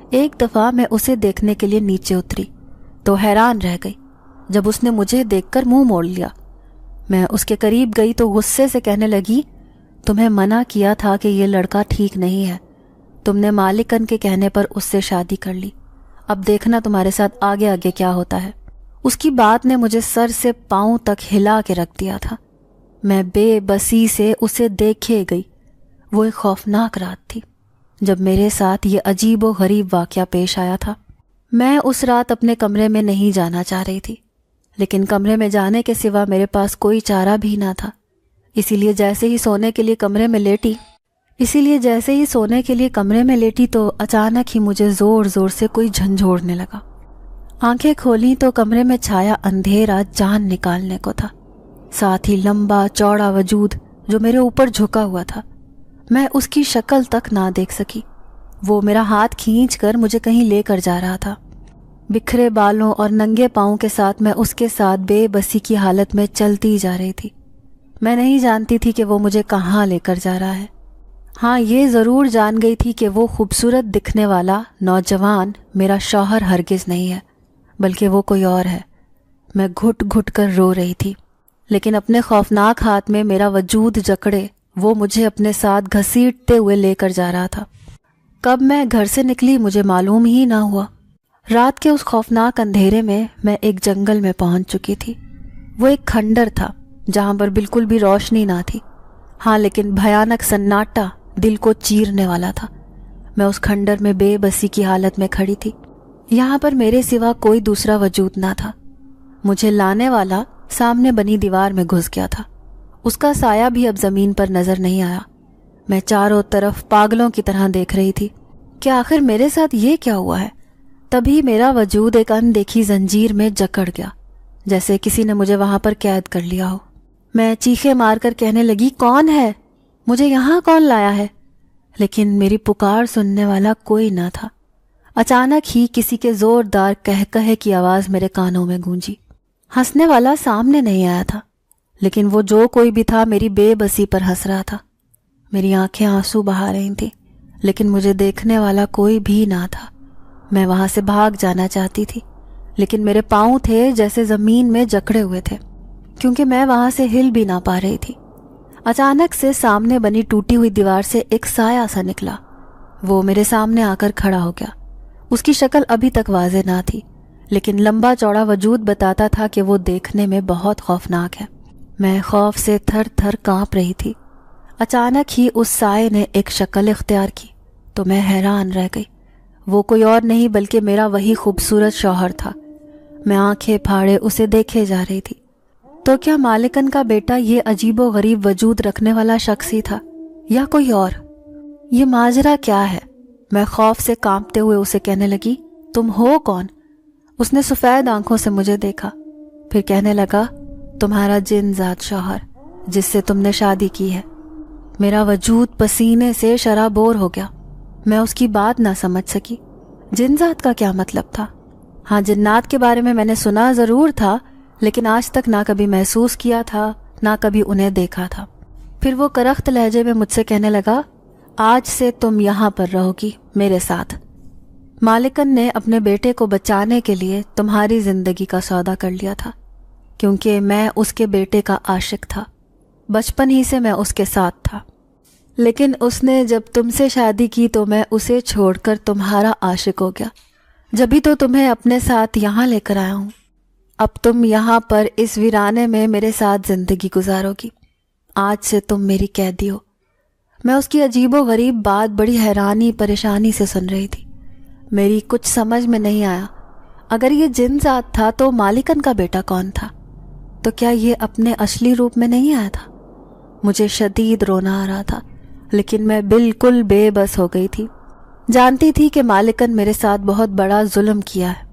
ایک دفعہ میں اسے دیکھنے کے لیے نیچے اتری تو حیران رہ گئی جب اس نے مجھے دیکھ کر منہ موڑ لیا۔ میں اس کے قریب گئی تو غصے سے کہنے لگی، تمہیں منع کیا تھا کہ یہ لڑکا ٹھیک نہیں ہے، تم نے مالکن کے کہنے پر اس سے شادی کر لی، اب دیکھنا تمہارے ساتھ آگے آگے کیا ہوتا ہے۔ اس کی بات نے مجھے سر سے پاؤں تک ہلا کے رکھ دیا تھا۔ میں بے بسی سے اسے دیکھے گئی۔ وہ ایک خوفناک رات تھی جب میرے ساتھ یہ عجیب و غریب واقعہ پیش آیا تھا۔ میں اس رات اپنے کمرے میں نہیں جانا چاہ رہی تھی، لیکن کمرے میں جانے کے سوا میرے پاس کوئی چارہ بھی نہ تھا۔ اسی لیے جیسے ہی سونے کے لیے کمرے میں لیٹی تو اچانک ہی مجھے زور زور سے کوئی جھنجھوڑنے لگا۔ آنکھیں کھولیں تو کمرے میں چھایا اندھیرا جان نکالنے کو تھا، ساتھ ہی لمبا چوڑا وجود جو میرے اوپر جھکا ہوا تھا۔ میں اس کی شکل تک نہ دیکھ سکی۔ وہ میرا ہاتھ کھینچ کر مجھے کہیں لے کر جا رہا تھا۔ بکھرے بالوں اور ننگے پاؤں کے ساتھ میں اس کے ساتھ بے بسی کی حالت میں چلتی جا رہی تھی۔ میں نہیں جانتی تھی کہ وہ مجھے کہاں لے کر جا رہا ہے۔ ہاں یہ ضرور جان گئی تھی کہ وہ خوبصورت دکھنے والا نوجوان میرا شوہر ہرگز نہیں ہے، بلکہ وہ کوئی اور ہے۔ میں گھٹ گھٹ کر رو رہی تھی، لیکن اپنے خوفناک ہاتھ میں میرا وجود جکڑے وہ مجھے اپنے ساتھ گھسیٹتے ہوئے لے کر جا رہا تھا۔ کب میں گھر سے نکلی مجھے معلوم ہی نہ ہوا۔ رات کے اس خوفناک اندھیرے میں ایک جنگل میں پہنچ چکی تھی۔ وہ ایک کھنڈر تھا جہاں پر بالکل بھی روشنی نہ تھی، ہاں لیکن بھیانک سناٹا دل کو چیرنے والا تھا۔ میں اس کھنڈر میں بے بسی کی حالت میں کھڑی تھی۔ یہاں پر میرے سوا کوئی دوسرا وجود نہ تھا۔ مجھے لانے والا سامنے بنی دیوار میں گھس گیا تھا، اس کا سایہ بھی اب زمین پر نظر نہیں آیا۔ میں چاروں طرف پاگلوں کی طرح دیکھ رہی تھی کہ آخر میرے ساتھ یہ کیا ہوا ہے۔ تبھی میرا وجود ایک اندیکھی زنجیر میں جکڑ گیا، جیسے کسی نے مجھے وہاں پر قید کر لیا ہو۔ میں چیخے مار کر کہنے لگی، کون ہے؟ مجھے یہاں کون لایا ہے؟ لیکن میری پکار سننے والا کوئی نہ تھا۔ اچانک ہی کسی کے زوردار کہے کی آواز میرے کانوں میں گونجی۔ ہنسنے والا سامنے نہیں آیا تھا، لیکن وہ جو کوئی بھی تھا میری بے بسی پر ہنس رہا تھا۔ میری آنکھیں آنسو بہا رہی تھیں، لیکن مجھے دیکھنے والا کوئی بھی نہ تھا۔ میں وہاں سے بھاگ جانا چاہتی تھی، لیکن میرے پاؤں تھے جیسے زمین میں جکڑے ہوئے تھے، کیونکہ میں وہاں سے ہل بھی نہ پا رہی تھی۔ اچانک سے سامنے بنی ٹوٹی ہوئی دیوار سے ایک سایہ سا نکلا. وہ میرے سامنے آ کر کھڑا ہو گیا. اس کی شکل ابھی تک واضح نہ تھی، لیکن لمبا چوڑا وجود بتاتا تھا کہ وہ دیکھنے میں بہت خوفناک ہے. میں خوف سے تھر تھر کانپ رہی تھی. اچانک ہی اس سائے نے ایک شکل اختیار کی تو میں حیران رہ گئی. وہ کوئی اور نہیں بلکہ میرا وہی خوبصورت شوہر تھا. میں آنکھیں پھاڑے اسے دیکھے جا رہی تھی. تو کیا مالکن کا بیٹا یہ عجیب و غریب وجود رکھنے والا شخص ہی تھا یا کوئی اور؟ یہ ماجرا کیا ہے؟ میں خوف سے کانپتے ہوئے اسے کہنے لگی، تم ہو کون؟ اس نے سفید آنکھوں سے مجھے دیکھا، پھر کہنے لگا، تمہارا جن ذات شوہر جس سے تم نے شادی کی ہے. میرا وجود پسینے سے شرابور ہو گیا. میں اس کی بات نہ سمجھ سکی. جن ذات کا کیا مطلب تھا؟ ہاں، جنات کے بارے میں نے سنا ضرور تھا، لیکن آج تک نہ کبھی محسوس کیا تھا نہ کبھی انہیں دیکھا تھا. پھر وہ کرخت لہجے میں مجھ سے کہنے لگا، آج سے تم یہاں پر رہو گی میرے ساتھ. مالکن نے اپنے بیٹے کو بچانے کے لیے تمہاری زندگی کا سودا کر لیا تھا، کیونکہ میں اس کے بیٹے کا عاشق تھا. بچپن ہی سے میں اس کے ساتھ تھا، لیکن اس نے جب تم سے شادی کی تو میں اسے چھوڑ کر تمہارا عاشق ہو گیا. جبھی تو تمہیں اپنے ساتھ یہاں لے کر آیا ہوں. اب تم یہاں پر اس ویرانے میں میرے ساتھ زندگی گزارو گی. آج سے تم میری قیدی ہو. میں اس کی عجیب و غریب بات بڑی حیرانی پریشانی سے سن رہی تھی. میری کچھ سمجھ میں نہیں آیا. اگر یہ جن ذات تھا تو مالکن کا بیٹا کون تھا؟ تو کیا یہ اپنے اصلی روپ میں نہیں آیا تھا؟ مجھے شدید رونا آ رہا تھا، لیکن میں بالکل بے بس ہو گئی تھی. جانتی تھی کہ مالکن میرے ساتھ بہت بڑا ظلم کیا ہے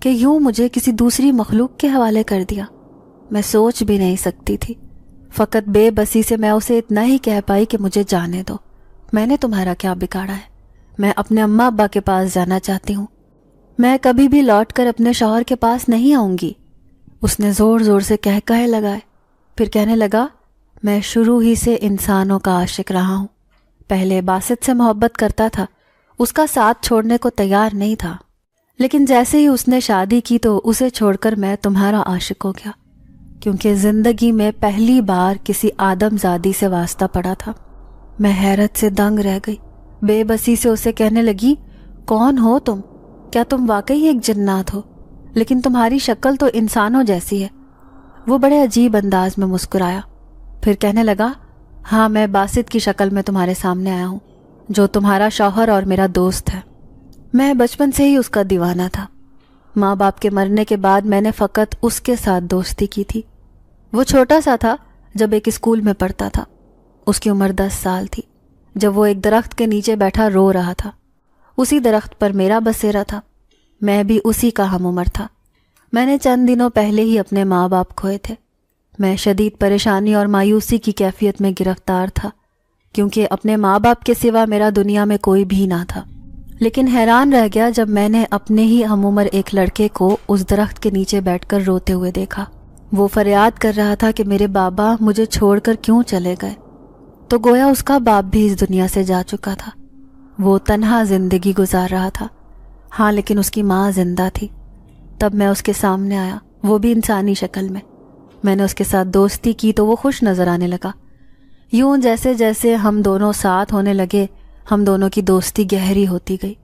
کہ یوں مجھے کسی دوسری مخلوق کے حوالے کر دیا. میں سوچ بھی نہیں سکتی تھی. فقط بے بسی سے میں اسے اتنا ہی کہہ پائی کہ مجھے جانے دو. میں نے تمہارا کیا بگاڑا ہے؟ میں اپنے اماں ابا کے پاس جانا چاہتی ہوں. میں کبھی بھی لوٹ کر اپنے شوہر کے پاس نہیں آؤں گی. اس نے زور زور سے کہے لگائے. پھر کہنے لگا، میں شروع ہی سے انسانوں کا عاشق رہا ہوں. پہلے باسط سے محبت کرتا تھا، اس کا ساتھ چھوڑنے کو تیار نہیں تھا، لیکن جیسے ہی اس نے شادی کی تو اسے چھوڑ کر میں تمہارا عاشق ہو گیا، کیونکہ زندگی میں پہلی بار کسی آدم زادی سے واسطہ پڑا تھا. میں حیرت سے دنگ رہ گئی. بے بسی سے اسے کہنے لگی، کون ہو تم؟ کیا تم واقعی ایک جنات ہو؟ لیکن تمہاری شکل تو انسانوں جیسی ہے. وہ بڑے عجیب انداز میں مسکرایا، پھر کہنے لگا، ہاں، میں باسط کی شکل میں تمہارے سامنے آیا ہوں، جو تمہارا شوہر اور میرا دوست ہے. میں بچپن سے ہی اس کا دیوانہ تھا. ماں باپ کے مرنے کے بعد میں نے فقط اس کے ساتھ دوستی کی تھی. وہ چھوٹا سا تھا جب ایک اسکول میں پڑھتا تھا. اس کی عمر 10 سال تھی جب وہ ایک درخت کے نیچے بیٹھا رو رہا تھا. اسی درخت پر میرا بسیرا تھا. میں بھی اسی کا ہم عمر تھا. میں نے چند دنوں پہلے ہی اپنے ماں باپ کھوئے تھے. میں شدید پریشانی اور مایوسی کی کیفیت میں گرفتار تھا، کیونکہ اپنے ماں باپ کے سوا میرا دنیا میں کوئی بھی نہ تھا. لیکن حیران رہ گیا جب میں نے اپنے ہی ہم عمر ایک لڑکے کو اس درخت کے نیچے بیٹھ کر روتے ہوئے دیکھا. وہ فریاد کر رہا تھا کہ میرے بابا مجھے چھوڑ کر کیوں چلے گئے. تو گویا اس کا باپ بھی اس دنیا سے جا چکا تھا. وہ تنہا زندگی گزار رہا تھا. ہاں، لیکن اس کی ماں زندہ تھی. تب میں اس کے سامنے آیا، وہ بھی انسانی شکل میں. میں نے اس کے ساتھ دوستی کی تو وہ خوش نظر آنے لگا. یوں جیسے جیسے ہم دونوں ساتھ ہونے لگے، ہم دونوں کی دوستی گہری ہوتی گئی.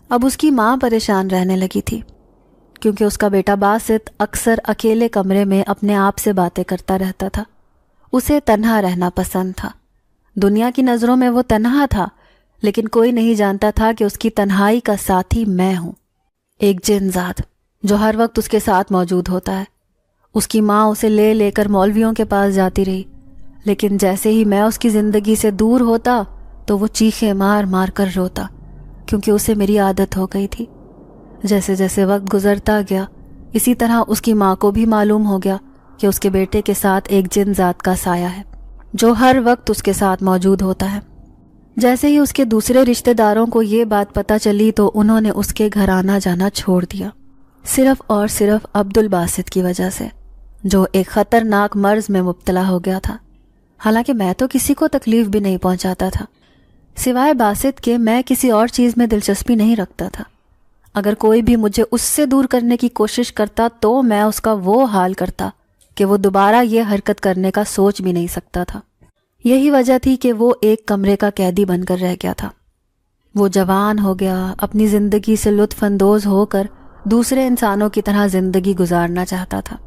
اب اس کی ماں پریشان رہنے لگی تھی، کیونکہ اس کا بیٹا باسط اکثر اکیلے کمرے میں اپنے آپ سے باتیں کرتا رہتا تھا. اسے تنہا رہنا پسند تھا. دنیا کی نظروں میں وہ تنہا تھا، لیکن کوئی نہیں جانتا تھا کہ اس کی تنہائی کا ساتھی میں ہوں، ایک جن ذات جو ہر وقت اس کے ساتھ موجود ہوتا ہے. اس کی ماں اسے لے لے کر مولویوں کے پاس جاتی رہی، لیکن جیسے ہی میں اس کی زندگی سے دور ہوتا تو وہ چیخیں مار مار کر روتا، کیونکہ اسے میری عادت ہو گئی تھی. جیسے جیسے وقت گزرتا گیا، اسی طرح اس کی ماں کو بھی معلوم ہو گیا کہ اس کے بیٹے کے ساتھ ایک جن ذات کا سایہ ہے جو ہر وقت اس کے ساتھ موجود ہوتا ہے. جیسے ہی اس کے دوسرے رشتہ داروں کو یہ بات پتہ چلی تو انہوں نے اس کے گھر آنا جانا چھوڑ دیا، صرف اور صرف عبد الباسط کی وجہ سے، جو ایک خطرناک مرض میں مبتلا ہو گیا تھا. حالانکہ میں تو کسی کو تکلیف بھی نہیں پہنچاتا تھا، سوائے باسط کے میں کسی اور چیز میں دلچسپی نہیں رکھتا تھا. اگر کوئی بھی مجھے اس سے دور کرنے کی کوشش کرتا تو میں اس کا وہ حال کرتا کہ وہ دوبارہ یہ حرکت کرنے کا سوچ بھی نہیں سکتا تھا. یہی وجہ تھی کہ وہ ایک کمرے کا قیدی بن کر رہ گیا تھا۔ وہ جوان ہو گیا، اپنی زندگی سے لطف اندوز ہو کر دوسرے انسانوں کی طرح زندگی گزارنا چاہتا تھا۔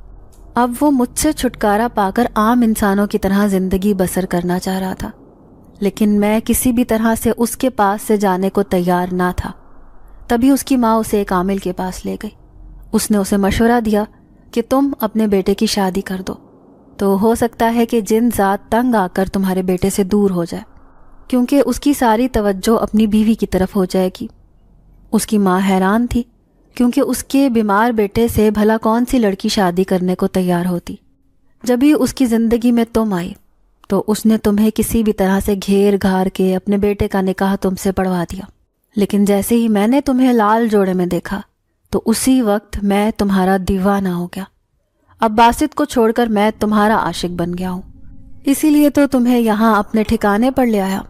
اب وہ مجھ سے چھٹکارا پا کر عام انسانوں کی طرح زندگی بسر کرنا چاہ رہا تھا، لیکن میں کسی بھی طرح سے اس کے پاس سے جانے کو تیار نہ تھا۔ تبھی اس کی ماں اسے ایک عامل کے پاس لے گئی۔ اس نے اسے مشورہ دیا کہ تم اپنے بیٹے کی شادی کر دو، تو ہو سکتا ہے کہ جن ذات تنگ آ کر تمہارے بیٹے سے دور ہو جائے، کیونکہ اس کی ساری توجہ اپنی بیوی کی طرف ہو جائے گی۔ اس کی ماں حیران تھی، کیونکہ اس کے بیمار بیٹے سے بھلا کون سی لڑکی شادی کرنے کو تیار ہوتی۔ جب ہی اس کی زندگی میں تم آئی تو اس نے تمہیں کسی بھی طرح سے گھیر گھار کے اپنے بیٹے کا نکاح تم سے پڑھوا دیا۔ لیکن جیسے ہی میں نے تمہیں لال جوڑے میں دیکھا تو اسی وقت میں تمہارا دیوانہ ہو گیا۔ اب باسط کو چھوڑ کر میں تمہارا عاشق بن گیا ہوں، اسی لیے تو تمہیں یہاں اپنے ٹھکانے پر لے آیا۔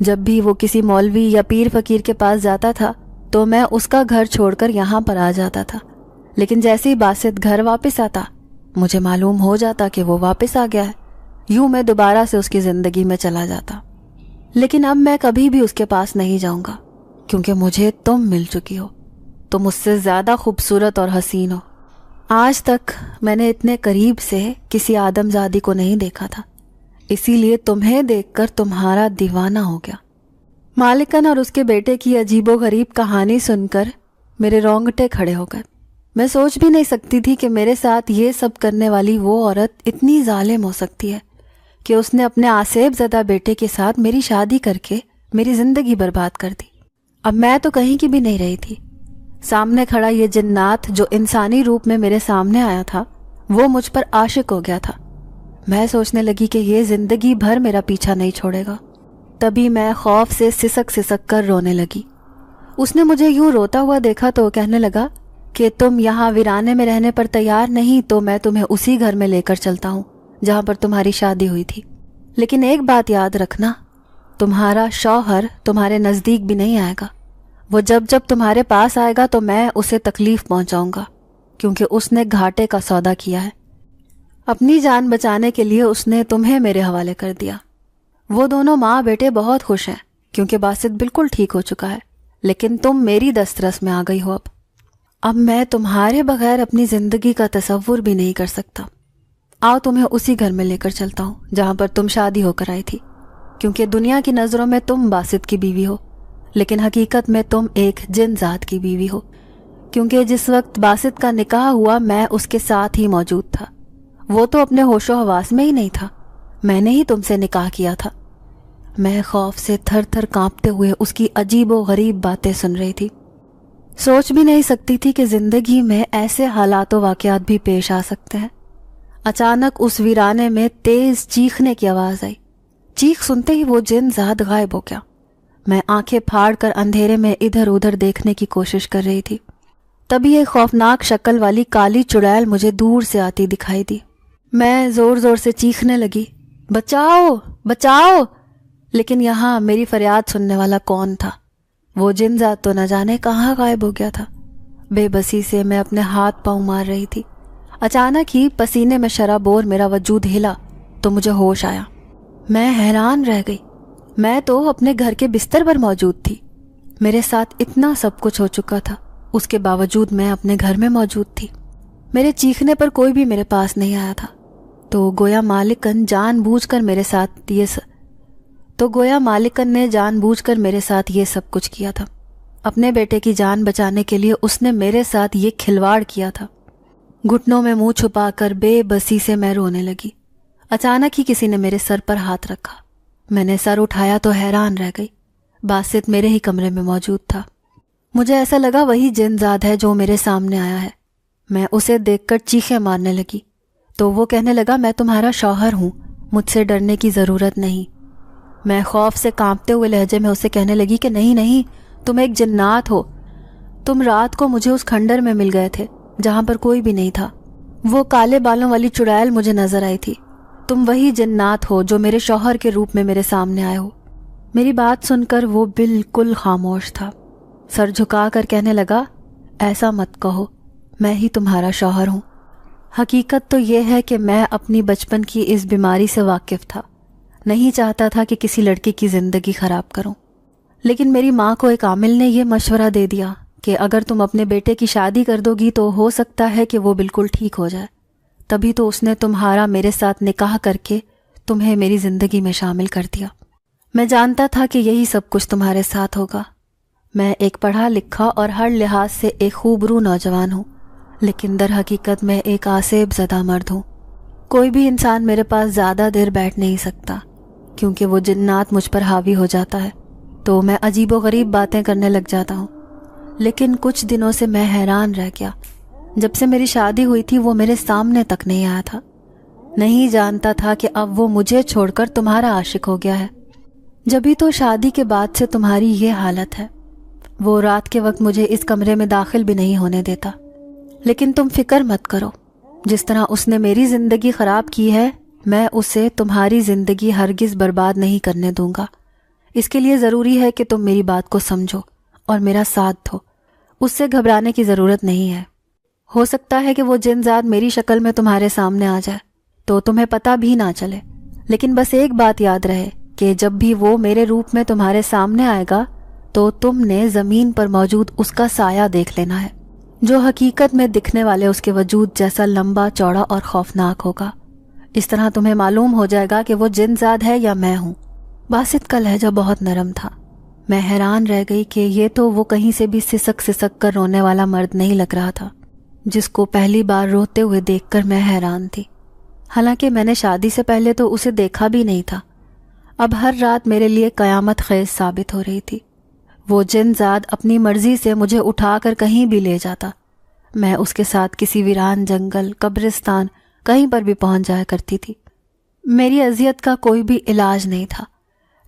جب بھی وہ کسی مولوی یا پیر فقیر کے پاس جاتا تھا تو میں اس کا گھر چھوڑ کر یہاں پر آ جاتا تھا، لیکن جیسے ہی باسط گھر واپس آتا مجھے معلوم ہو جاتا کہ وہ واپس آ گیا ہے، یوں میں دوبارہ سے اس کی زندگی میں چلا جاتا۔ لیکن اب میں کبھی بھی اس کے پاس نہیں جاؤں گا، کیونکہ مجھے تم مل چکی ہو، تم مجھ سے زیادہ خوبصورت اور حسین ہو۔ آج تک میں نے اتنے قریب سے کسی آدم زادی کو نہیں دیکھا تھا، اسی لیے تمہیں دیکھ کر تمہارا دیوانہ ہو گیا۔ مالکن اور اس کے بیٹے کی عجیب و غریب کہانی سن کر میرے رونگٹے کھڑے ہو گئے۔ میں سوچ بھی نہیں سکتی تھی کہ میرے ساتھ یہ سب کرنے والی وہ عورت اتنی ظالم ہو سکتی ہے کہ اس نے اپنے آسیب زدہ بیٹے کے ساتھ میری شادی کر کے میری زندگی برباد کر دی۔ اب میں تو کہیں کی بھی نہیں رہی تھی۔ سامنے کھڑا یہ جنات جو انسانی روپ میں میرے سامنے آیا تھا وہ مجھ پر عاشق ہو گیا تھا۔ میں سوچنے لگی کہ یہ زندگی بھر میرا پیچھا نہیں چھوڑے گا۔ تبھی میں خوف سے سسک سسک کر رونے لگی۔ اس نے مجھے یوں روتا ہوا دیکھا تو کہنے لگا کہ تم یہاں ویرانے میں رہنے پر تیار نہیں تو میں تمہیں اسی گھر میں لے کر چلتا ہوں جہاں پر تمہاری شادی ہوئی تھی، لیکن ایک بات یاد رکھنا، تمہارا شوہر تمہارے نزدیک بھی نہیں آئے گا۔ وہ جب جب تمہارے پاس آئے گا تو میں اسے تکلیف پہنچاؤں گا، کیونکہ اس نے گھاٹے کا سودا کیا ہے۔ اپنی جان بچانے کے لیے اس نے تمہیں میرے حوالے کر دیا۔ وہ دونوں ماں بیٹے بہت خوش ہیں کیونکہ باسط بالکل ٹھیک ہو چکا ہے، لیکن تم میری دسترس میں آ گئی ہو۔ اب میں تمہارے بغیر اپنی زندگی کا تصور بھی نہیں کر سکتا۔ آؤ تمہیں اسی گھر میں لے کر چلتا ہوں جہاں پر تم شادی ہو کر آئی تھی، کیونکہ دنیا کی نظروں میں تم باسط کی بیوی ہو، لیکن حقیقت میں تم ایک جن ذات کی بیوی ہو، کیونکہ جس وقت باسط کا نکاح ہوا میں اس کے ساتھ ہی موجود تھا۔ وہ تو اپنے ہوش و حواس میں ہی نہیں تھا، میں نے ہی تم سے نکاح کیا تھا۔ میں خوف سے تھر تھر کانپتے ہوئے اس کی عجیب و غریب باتیں سن رہی تھی۔ سوچ بھی نہیں سکتی تھی کہ زندگی میں ایسے حالات و واقعات بھی پیش آ سکتے ہیں۔ اچانک اس ویرانے میں تیز چیخنے کی آواز آئی۔ چیخ سنتے ہی وہ جن ذات غائب ہو گیا۔ میں آنکھیں پھاڑ کر اندھیرے میں ادھر ادھر دیکھنے کی کوشش کر رہی تھی، تبھی ایک خوفناک شکل والی کالی چڑیل مجھے دور سے آتی دکھائی دی۔ میں زور زور سے چیخنے لگی، بچاؤ بچاؤ! لیکن یہاں میری فریاد سننے والا کون تھا؟ وہ جن ذات تو نہ جانے کہاں غائب ہو گیا تھا۔ بے بسی سے میں اپنے ہاتھ پاؤں مار رہی تھی۔ اچانک ہی پسینے میں شرابور میرا وجود ہلا تو مجھے ہوش آیا۔ میں حیران رہ گئی، میں تو اپنے گھر کے بستر پر موجود تھی۔ میرے ساتھ اتنا سب کچھ ہو چکا تھا، اس کے باوجود میں اپنے گھر میں موجود تھی۔ میرے چیخنے پر کوئی بھی میرے پاس نہیں آیا تھا، تو گویا مالکن نے جان بوجھ کر میرے ساتھ یہ سب کچھ کیا تھا۔ اپنے بیٹے کی جان بچانے کے لیے اس نے میرے ساتھ یہ کھلواڑ کیا تھا۔ گھٹنوں میں منہ چھپا کر بے بسی سے میں رونے لگی۔ اچانک ہی کسی نے میرے سر پر ہاتھ رکھا۔ میں نے سر اٹھایا تو حیران رہ گئی۔ باسط میرے ہی کمرے میں موجود تھا۔ مجھے ایسا لگا وہی جن ذات ہے جو میرے سامنے آیا ہے۔ میں اسے دیکھ کر چیخیں مارنے لگی تو وہ کہنے لگا، میں تمہارا شوہر ہوں، مجھ سے ڈرنے کی ضرورت نہیں۔ میں خوف سے کانپتے ہوئے لہجے میں اسے کہنے لگی کہ نہیں نہیں، تم ایک جنات ہو، تم رات کو مجھے اس کھنڈر میں مل گئے تھے جہاں پر کوئی بھی نہیں تھا۔ وہ کالے بالوں والی چڑیل مجھے نظر آئی تھی، تم وہی جنات ہو جو میرے شوہر کے روپ میں میرے سامنے آئے ہو۔ میری بات سن کر وہ بالکل خاموش تھا، سر جھکا کر کہنے لگا، ایسا مت کہو، میں ہی تمہارا شوہر ہوں۔ حقیقت تو یہ ہے کہ میں اپنی بچپن کی اس بیماری سے واقف تھا۔ نہیں چاہتا تھا کہ کسی لڑکی کی زندگی خراب کروں، لیکن میری ماں کو ایک عامل نے یہ مشورہ دے دیا کہ اگر تم اپنے بیٹے کی شادی کر دو گی تو ہو سکتا ہے کہ وہ بالکل ٹھیک ہو جائے، تبھی تو اس نے تمہارا میرے ساتھ نکاح کر کے تمہیں میری زندگی میں شامل کر دیا۔ میں جانتا تھا کہ یہی سب کچھ تمہارے ساتھ ہوگا۔ میں ایک پڑھا لکھا اور ہر لحاظ سے ایک خوبرو نوجوان ہوں، لیکن در حقیقت میں ایک آسیب زدہ مرد ہوں۔ کوئی بھی انسان میرے پاس زیادہ دیر بیٹھ نہیں سکتا، کیونکہ وہ جنات مجھ پر حاوی ہو جاتا ہے تو میں عجیب و غریب باتیں کرنے لگ جاتا ہوں۔ لیکن کچھ دنوں سے میں حیران رہ گیا۔ جب سے میری شادی ہوئی تھی وہ میرے سامنے تک نہیں آیا تھا۔ نہیں جانتا تھا کہ اب وہ مجھے چھوڑ کر تمہارا عاشق ہو گیا ہے۔ جبھی تو شادی کے بعد سے تمہاری یہ حالت ہے۔ وہ رات کے وقت مجھے اس کمرے میں داخل بھی نہیں ہونے دیتا، لیکن تم فکر مت کرو، جس طرح اس نے میری زندگی خراب کی ہے میں اسے تمہاری زندگی ہرگز برباد نہیں کرنے دوں گا۔ اس کے لیے ضروری ہے کہ تم میری بات کو سمجھو اور میرا ساتھ دو۔ اس سے گھبرانے کی ضرورت نہیں ہے۔ ہو سکتا ہے کہ وہ جن ذات میری شکل میں تمہارے سامنے آ جائے تو تمہیں پتہ بھی نہ چلے، لیکن بس ایک بات یاد رہے کہ جب بھی وہ میرے روپ میں تمہارے سامنے آئے گا تو تم نے زمین پر موجود اس کا سایہ دیکھ لینا ہے، جو حقیقت میں دکھنے والے اس کے وجود جیسا لمبا چوڑا اور خوفناک ہوگا۔ اس طرح تمہیں معلوم ہو جائے گا کہ وہ جن زاد ہے یا میں ہوں۔ باسط کا لہجہ بہت نرم تھا۔ میں حیران رہ گئی کہ یہ تو وہ کہیں سے بھی سسک سسک کر رونے والا مرد نہیں لگ رہا تھا جس کو پہلی بار روتے ہوئے دیکھ کر میں حیران تھی، حالانکہ میں نے شادی سے پہلے تو اسے دیکھا بھی نہیں تھا۔ اب ہر رات میرے لیے قیامت خیز ثابت ہو رہی تھی۔ وہ جن زاد اپنی مرضی سے مجھے اٹھا کر کہیں بھی لے جاتا۔ میں اس کے ساتھ کسی ویران جنگل، قبرستان، کہیں پر بھی پہنچ جایا کرتی تھی۔ میری اذیت کا کوئی بھی علاج نہیں تھا،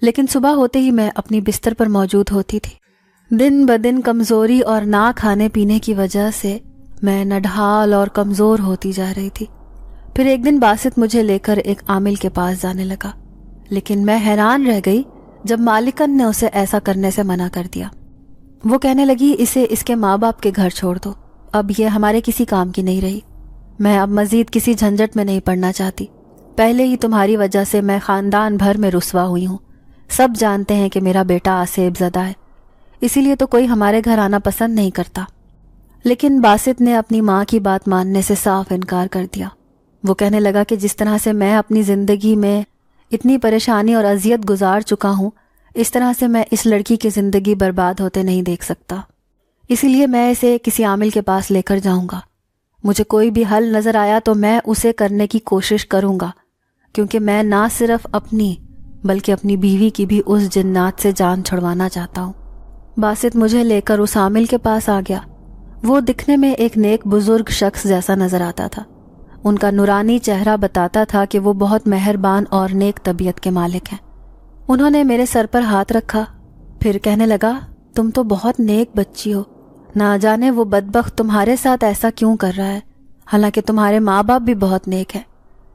لیکن صبح ہوتے ہی میں اپنی بستر پر موجود ہوتی تھی۔ دن بدن کمزوری اور نہ کھانے پینے کی وجہ سے میں نڈھال اور کمزور ہوتی جا رہی تھی۔ پھر ایک دن باسط مجھے لے کر ایک عامل کے پاس جانے لگا، لیکن میں حیران رہ گئی جب مالکن نے اسے ایسا کرنے سے منع کر دیا۔ وہ کہنے لگی اسے اس کے ماں باپ کے گھر چھوڑ دو، اب یہ ہمارے کسی کام کی نہیں رہی۔ میں اب مزید کسی جھنجٹ میں نہیں پڑنا چاہتی۔ پہلے ہی تمہاری وجہ سے میں خاندان بھر میں رسوا ہوئی ہوں۔ سب جانتے ہیں کہ میرا بیٹا آسیب زدہ ہے، اسی لیے تو کوئی ہمارے گھر آنا پسند نہیں کرتا۔ لیکن باسط نے اپنی ماں کی بات ماننے سے صاف انکار کر دیا۔ وہ کہنے لگا کہ جس طرح سے میں اپنی زندگی میں اتنی پریشانی اور اذیت گزار چکا ہوں، اس طرح سے میں اس لڑکی کی زندگی برباد ہوتے نہیں دیکھ سکتا، اسی لیے میں اسے کسی عامل کے پاس لے کر جاؤں گا۔ مجھے کوئی بھی حل نظر آیا تو میں اسے کرنے کی کوشش کروں گا، کیونکہ میں نہ صرف اپنی بلکہ اپنی بیوی کی بھی اس جنات سے جان چھڑوانا چاہتا ہوں۔ باسط مجھے لے کر اس عامل کے پاس آ گیا۔ وہ دکھنے میں ایک نیک بزرگ شخص جیسا نظر آتا تھا۔ ان کا نورانی چہرہ بتاتا تھا کہ وہ بہت مہربان اور نیک طبیعت کے مالک ہیں۔ انہوں نے میرے سر پر ہاتھ رکھا، پھر کہنے لگا تم تو بہت نیک بچی ہو، نہ جانے وہ بدبخت تمہارے ساتھ ایسا کیوں کر رہا ہے، حالانکہ تمہارے ماں باپ بھی بہت نیک ہیں،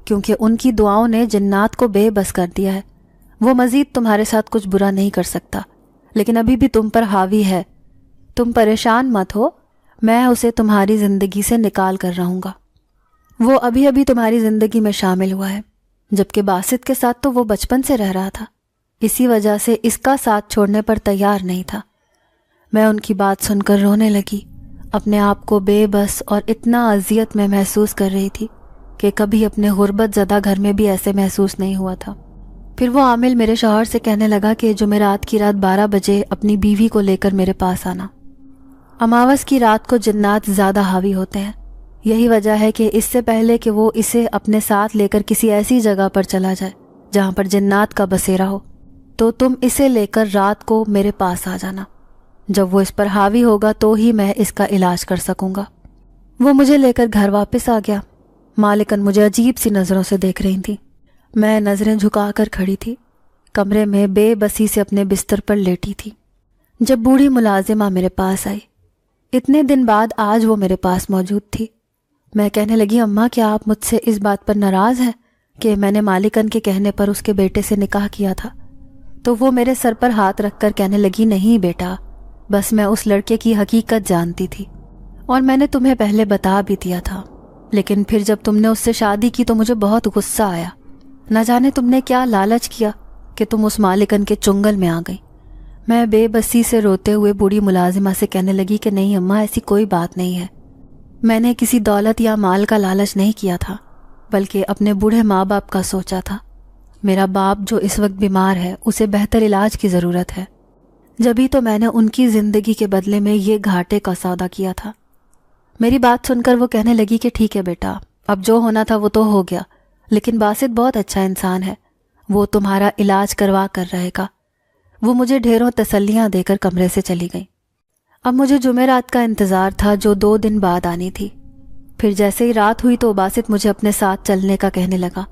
کیونکہ ان کی دعاؤں نے جنات کو بے بس کر دیا ہے۔ وہ مزید تمہارے ساتھ کچھ برا نہیں کر سکتا، لیکن ابھی بھی تم پر حاوی ہے۔ تم پریشان مت ہو، میں اسے تمہاری زندگی سے نکال کر رہوں گا۔ وہ ابھی ابھی تمہاری زندگی میں شامل ہوا ہے، جبکہ باسط کے ساتھ تو وہ بچپن سے رہ رہا تھا، اسی وجہ سے اس کا ساتھ چھوڑنے پر تیار نہیں تھا۔ میں ان کی بات سن کر رونے لگی، اپنے آپ کو بے بس اور اتنا اذیت میں محسوس کر رہی تھی کہ کبھی اپنے غربت زدہ گھر میں بھی ایسے محسوس نہیں ہوا تھا۔ پھر وہ عامل میرے شوہر سے کہنے لگا کہ جمعرات کی رات 12 بجے اپنی بیوی کو لے کر میرے پاس آنا۔ اماوس کی رات کو جنات زیادہ حاوی ہوتے ہیں، یہی وجہ ہے کہ اس سے پہلے کہ وہ اسے اپنے ساتھ لے کر کسی ایسی جگہ پر چلا جائے جہاں پر جنات کا بسیرا ہو، تو تم اسے لے کر رات کو میرے پاس آ جانا۔ جب وہ اس پر حاوی ہوگا تو ہی میں اس کا علاج کر سکوں گا۔ وہ مجھے لے کر گھر واپس آ گیا۔ مالکن مجھے عجیب سی نظروں سے دیکھ رہی تھی۔ میں نظریں جھکا کر کھڑی تھی، کمرے میں بے بسی سے اپنے بستر پر لیٹی تھی، جب بوڑھی ملازمہ میرے پاس آئی۔ اتنے دن بعد آج وہ میرے پاس موجود تھی۔ میں کہنے لگی اماں کیا آپ مجھ سے اس بات پر ناراض ہیں کہ میں نے مالکن کے کہنے پر اس کے بیٹے سے نکاح کیا تھا؟ تو وہ میرے سر پر ہاتھ رکھ کر کہنے لگی نہیں بیٹا، بس میں اس لڑکے کی حقیقت جانتی تھی اور میں نے تمہیں پہلے بتا بھی دیا تھا، لیکن پھر جب تم نے اس سے شادی کی تو مجھے بہت غصہ آیا۔ نہ جانے تم نے کیا لالچ کیا کہ تم اس مالکن کے چنگل میں آ گئی۔ میں بے بسی سے روتے ہوئے بوڑھی ملازمہ سے کہنے لگی کہ نہیں اماں، ایسی کوئی بات نہیں ہے، میں نے کسی دولت یا مال کا لالچ نہیں کیا تھا، بلکہ اپنے بوڑھے ماں باپ کا سوچا تھا۔ میرا باپ جو اس وقت بیمار ہے، اسے بہتر علاج کی ضرورت ہے، جبھی تو میں نے ان کی زندگی کے بدلے میں یہ گھاٹے کا سودا کیا تھا۔ میری بات سن کر وہ کہنے لگی کہ ٹھیک ہے بیٹا، اب جو ہونا تھا وہ تو ہو گیا، لیکن باسط بہت اچھا انسان ہے، وہ تمہارا علاج کروا کر رہے گا۔ وہ مجھے ڈھیروں تسلیاں دے کر کمرے سے چلی گئی۔ اب مجھے جمعرات کا انتظار تھا جو 2 دن بعد آنی تھی۔ پھر جیسے ہی رات ہوئی تو باسط مجھے اپنے ساتھ چلنے کا کہنے لگا۔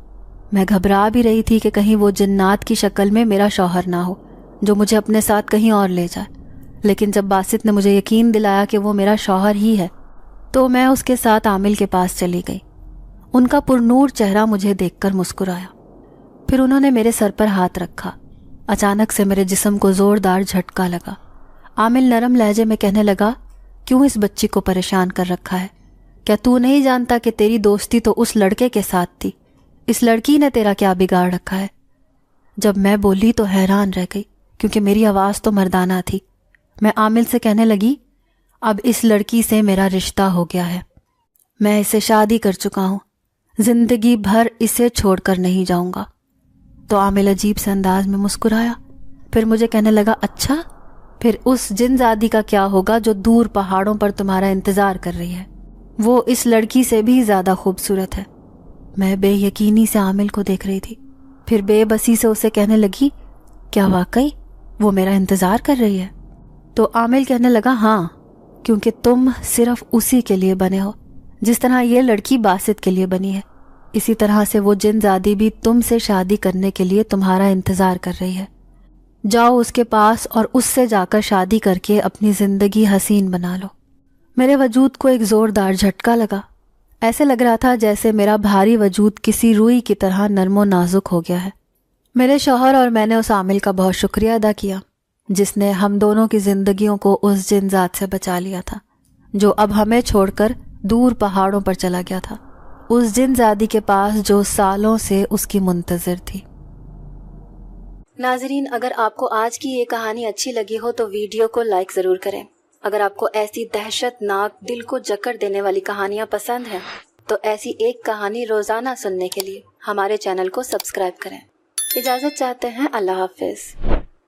میں گھبرا بھی رہی تھی کہ کہیں وہ جنات کی شکل میں میرا شوہر نہ ہو جو مجھے اپنے ساتھ کہیں اور لے جائے، لیکن جب باسط نے مجھے یقین دلایا کہ وہ میرا شوہر ہی ہے تو میں اس کے ساتھ عامل کے پاس چلی گئی۔ ان کا پرنور چہرہ مجھے دیکھ کر مسکرایا، پھر انہوں نے میرے سر پر ہاتھ رکھا۔ اچانک سے میرے جسم کو زوردار جھٹکا لگا۔ عامل نرم لہجے میں کہنے لگا، کیوں اس بچی کو پریشان کر رکھا ہے؟ کیا تو نہیں جانتا کہ تیری دوستی تو اس لڑکے کے ساتھ تھی؟ اس لڑکی نے تیرا کیا بگاڑ رکھا ہے؟ جب میں بولی تو حیران رہ گئی، کیونکہ میری آواز تو مردانہ تھی۔ میں عامل سے کہنے لگی، اب اس لڑکی سے میرا رشتہ ہو گیا ہے، میں اسے شادی کر چکا ہوں، زندگی بھر اسے چھوڑ کر نہیں جاؤں گا۔ تو عامل عجیب سے انداز میں مسکرایا، پھر مجھے کہنے لگا، اچھا پھر اس جن زادی کا کیا ہوگا جو دور پہاڑوں پر تمہارا انتظار کر رہی ہے؟ وہ اس لڑکی سے بھی زیادہ خوبصورت ہے۔ میں بے یقینی سے عامل کو دیکھ رہی تھی، پھر بے بسی سے اسے کہنے لگی، کیا واقعی وہ میرا انتظار کر رہی ہے؟ تو عامل کہنے لگا، ہاں، کیونکہ تم صرف اسی کے لیے بنے ہو، جس طرح یہ لڑکی باسط کے لیے بنی ہے، اسی طرح سے وہ جن زادی بھی تم سے شادی کرنے کے لیے تمہارا انتظار کر رہی ہے۔ جاؤ اس کے پاس اور اس سے جا کر شادی کر کے اپنی زندگی حسین بنا لو۔ میرے وجود کو ایک زوردار جھٹکا لگا، ایسے لگ رہا تھا جیسے میرا بھاری وجود کسی روئی کی طرح نرم و نازک ہو گیا ہے۔ میرے شوہر اور میں نے اس عامل کا بہت شکریہ ادا کیا جس نے ہم دونوں کی زندگیوں کو اس جن ذات سے بچا لیا تھا جو اب ہمیں چھوڑ کر دور پہاڑوں پر چلا گیا تھا، اس جن زادی کے پاس جو سالوں سے اس کی منتظر تھی۔ ناظرین، اگر آپ کو آج کی یہ کہانی اچھی لگی ہو تو ویڈیو کو لائک ضرور کریں۔ اگر آپ کو ایسی دہشت ناک دل کو جکڑ دینے والی کہانیاں پسند ہیں تو ایسی ایک کہانی روزانہ سننے کے لیے ہمارے چینل کو سبسکرائب کریں۔ اجازت چاہتے ہیں، اللہ حافظ۔